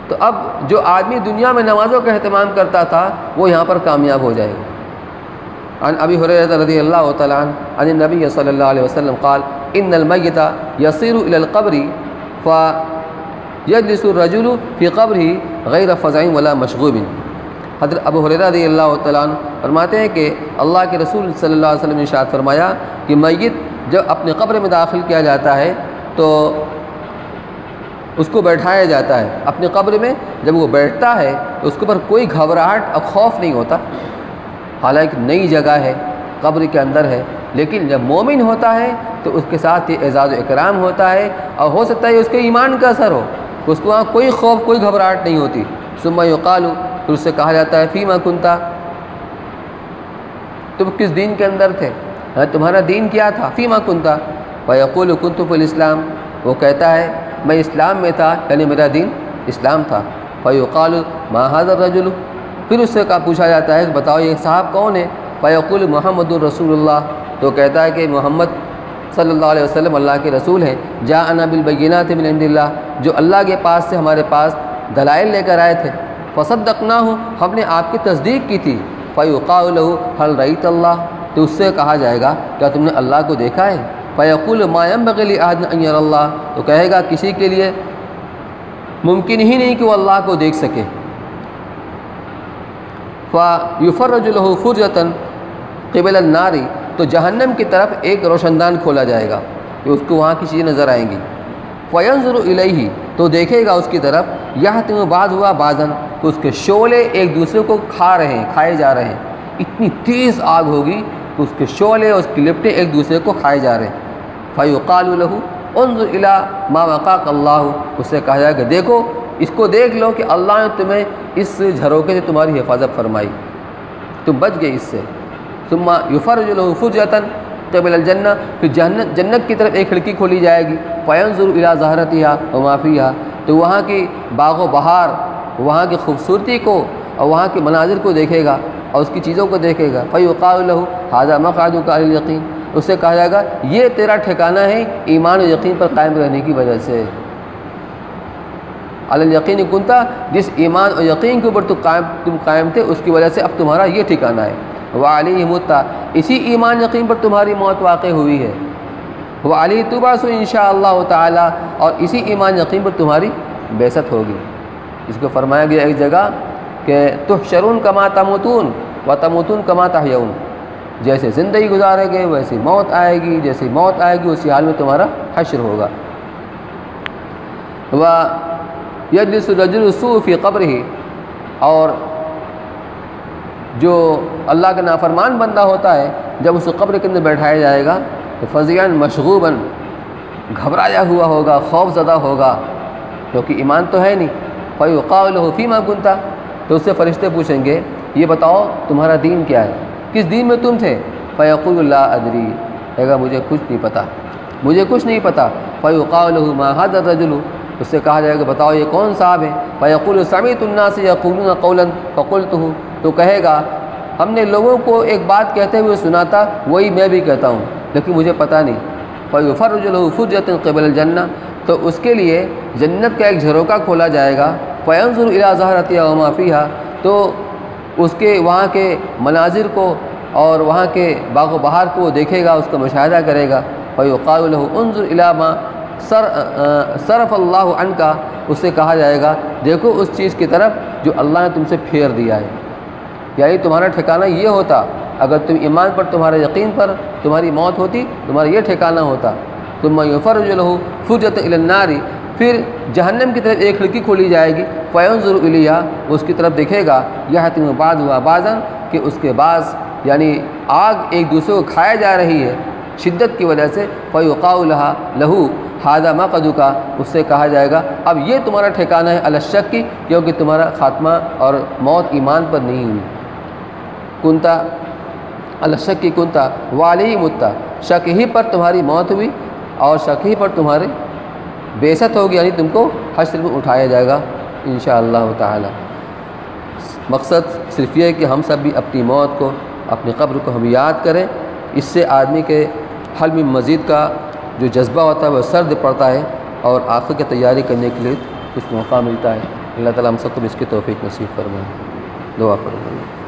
تو اب جو آدمی دنیا میں نمازوں کا اہتمام کرتا تھا وہ یہاں پر کامیاب ہو جائے گا، عن ابی ہریرہ رضی اللہ تعالی عنہ عن النبی صلی اللہ علیہ وسلم قال ان المیت یصیر الی القبر فیجلس الرجل فی قبره غیر فزع ولا مشغوب۔ حضرت ابو ہریرہ رضی اللہ تعالیٰ عنہ فرماتے ہیں کہ اللہ کے رسول صلی اللہ علیہ وسلم نے ارشاد فرمایا کہ میت جب اپنے قبر میں داخل کیا جاتا ہے تو اس کو بیٹھایا جاتا ہے اپنی قبر میں۔ جب وہ بیٹھتا ہے تو اس کے اوپر کوئی گھبراہٹ اور خوف نہیں ہوتا، حالانکہ نئی جگہ ہے، قبر کے اندر ہے، لیکن جب مومن ہوتا ہے تو اس کے ساتھ یہ اعزاز و اکرام ہوتا ہے، اور ہو سکتا ہے اس کے ایمان کا اثر ہو، اس کو وہاں کوئی خوف کوئی گھبراہٹ نہیں ہوتی۔ ثم یقال، پھر اس سے کہا جاتا ہے فیما کنتا، تم کس دین کے اندر تھے، تمہارا دین کیا تھا، فیما کنتا، فیقول کنت فی الاسلام، وہ کہتا ہے میں اسلام میں تھا، یعنی میرا دین اسلام تھا۔ فیقال ما ھذا الرجل، پھر اس سے پوچھا جاتا ہے بتاؤ یہ صاحب کون ہے، فیقول محمد الرسول اللہ، تو کہتا ہے کہ محمد صلی اللہ علیہ وسلم اللہ کے رسول ہیں، جاءنا بالبینات من عند اللہ، جو اللہ کے پاس سے ہمارے پاس دلائل لے کر آئے تھے، فصدقناہ، ہم نے آپ کی تصدیق کی تھی، فیقال له هل رأیت اللہ، تو اس سے کہا جائے گا کیا تم نے اللہ کو دیکھا ہے، فیقول ما ينبغي لأحد أن يرى اللہ، تو کہے گا کسی کے لیے ممکن ہی نہیں کہ وہ اللہ کو دیکھ سکے۔ فیفرج له فرجة قبل النار، تو جہنم کی طرف ایک روشن دان کھولا جائے گا کہ اس کو وہاں کی چیزیں نظر آئیں گی۔ فینظر الیہ، تو دیکھے گا اس کی طرف، یحتم بعضها بعضا، کہ اس کے شعلے ایک دوسرے کو کھائے جا رہے ہیں، اتنی تیز آگ ہوگی کہ اس کے شعلے اور اس کی لپٹیں ایک دوسرے کو کھائے جا رہے ہیں۔ فیقال له انظر الی ما وقاک اللہ، اس سے کہا جائے کہ دیکھو اس کو دیکھ لو کہ اللہ نے تمہیں اس جھروکے سے تمہاری حفاظت فرمائی، تم بچ گئے اس سے۔ ثم یفرج له فرجة قبل الجنہ، پھر جنت کی طرف ایک کھڑکی کھولی جائے گی، فینظر الی زہرتها وما فیہا، تو وہاں کی باغ و بہار، وہاں کی خوبصورتی کو اور وہاں کے مناظر کو دیکھے گا اور اس کی چیزوں کو دیکھے گا۔ فیقال له ھذا مقعدک علی الیقین، اس سے کہا جائے گا یہ تیرا ٹھکانہ ہے ایمان و یقین پر قائم رہنے کی وجہ سے، علی الیقین کنتا، جس ایمان اور یقین کے اوپر تم قائم تھے اس کی وجہ سے اب تمہارا یہ ٹھکانہ ہے۔ وعلیہ متا، اسی ایمان یقین پر تمہاری موت واقع ہوئی ہے۔ وعلیہ تبعث انشاءاللہ تعالی، اور اسی ایمان یقین پر تمہاری بعثت ہوگی۔ اس کو فرمایا گیا ایک جگہ کہ تحشرون کما تموتون وتموتون کما تحیون، جیسے زندگی گزارے گے ویسی موت آئے گی، جیسی موت آئے گی اسی حال میں تمہارا حشر ہوگا۔ وَيَجْلِسُ الرَّجُلُ السُّوءُ فِي قَبْرِهِ، اور جو اللہ کا نافرمان بندہ ہوتا ہے جب اسے قبر کے اندر بیٹھایا جائے گا تو فزعاً مشغوباً، گھبرایا ہوا ہوگا، خوف زدہ ہوگا، کیونکہ ایمان تو ہے نہیں۔ فیقال له فیما کنت، تو اس سے فرشتے پوچھیں گے یہ بتاؤ تمہارا دین کیا ہے، کس دین میں تم تھے؟ فیقول لا ادری، کہے گا مجھے کچھ نہیں پتہ، مجھے کچھ نہیں پتہ۔ فیقال له ما ھذا الرجل، اس سے کہا جائے گا بتاؤ یہ کون صاحب ہے؟ فیقول سمعت الناس یقولون قولا فقلته، تو کہے گا ہم نے لوگوں کو ایک بات کہتے ہوئے سنا تھا وہی میں بھی کہتا ہوں لیکن مجھے پتہ نہیں۔ فیفرج له فرجة قبل الجنہ، تو اس کے لیے جنت کا ایک جھروکا کھولا جائے گا، فینظر الی زہرتها وما فیہا، تو اس کے وہاں کے مناظر کو اور وہاں کے باغ و بہار کو وہ دیکھے گا، اس کا مشاہدہ کرے گا۔ فیقال له انظر الی ما صرف اللہ عنک، اس سے کہا جائے گا دیکھو اس چیز کی طرف جو اللہ نے تم سے پھیر دیا ہے، یعنی تمہارا ٹھکانہ یہ ہوتا، اگر تم ایمان پر تمہارے یقین پر تمہاری موت ہوتی تمہارا یہ ٹھکانہ ہوتا۔ ثم یفرج له فرجة الی النار، پھر جہنم کی طرف ایک کھڑکی کھولی جائے گی، فینظر الیہا، اس کی طرف دیکھے گا، یحتم بعضها بعضا، کہ اس کے بعض یعنی آگ ایک دوسرے کو کھایا جا رہی ہے شدت کی وجہ سے۔ فیقال له ھذا مقعدک، اس سے کہا جائے گا اب یہ تمہارا ٹھکانہ ہے علی الشک، کیونکہ تمہارا خاتمہ اور موت ایمان پر نہیں ہوئی۔ کنتا علی الشک کنتا وعلیہ متا، شک ہی پر تمہاری موت ہوئی اور شک ہی پر تمہارے بعثت ہوگی، یعنی تم کو حشر میں اٹھایا جائے گا انشاءاللہ تعالی۔ مقصد صرف یہ ہے کہ ہم سب بھی اپنی موت کو، اپنی قبر کو ہم یاد کریں، اس سے آدمی کے حلم مزید کا جو جذبہ ہوتا ہے وہ سرد پڑتا ہے اور آخر کی تیاری کرنے کے لیے کچھ موقع ملتا ہے۔ اللہ تعالیٰ ہم سب کو اس کی توفیق نصیب فرمائے، دعا فرمائے۔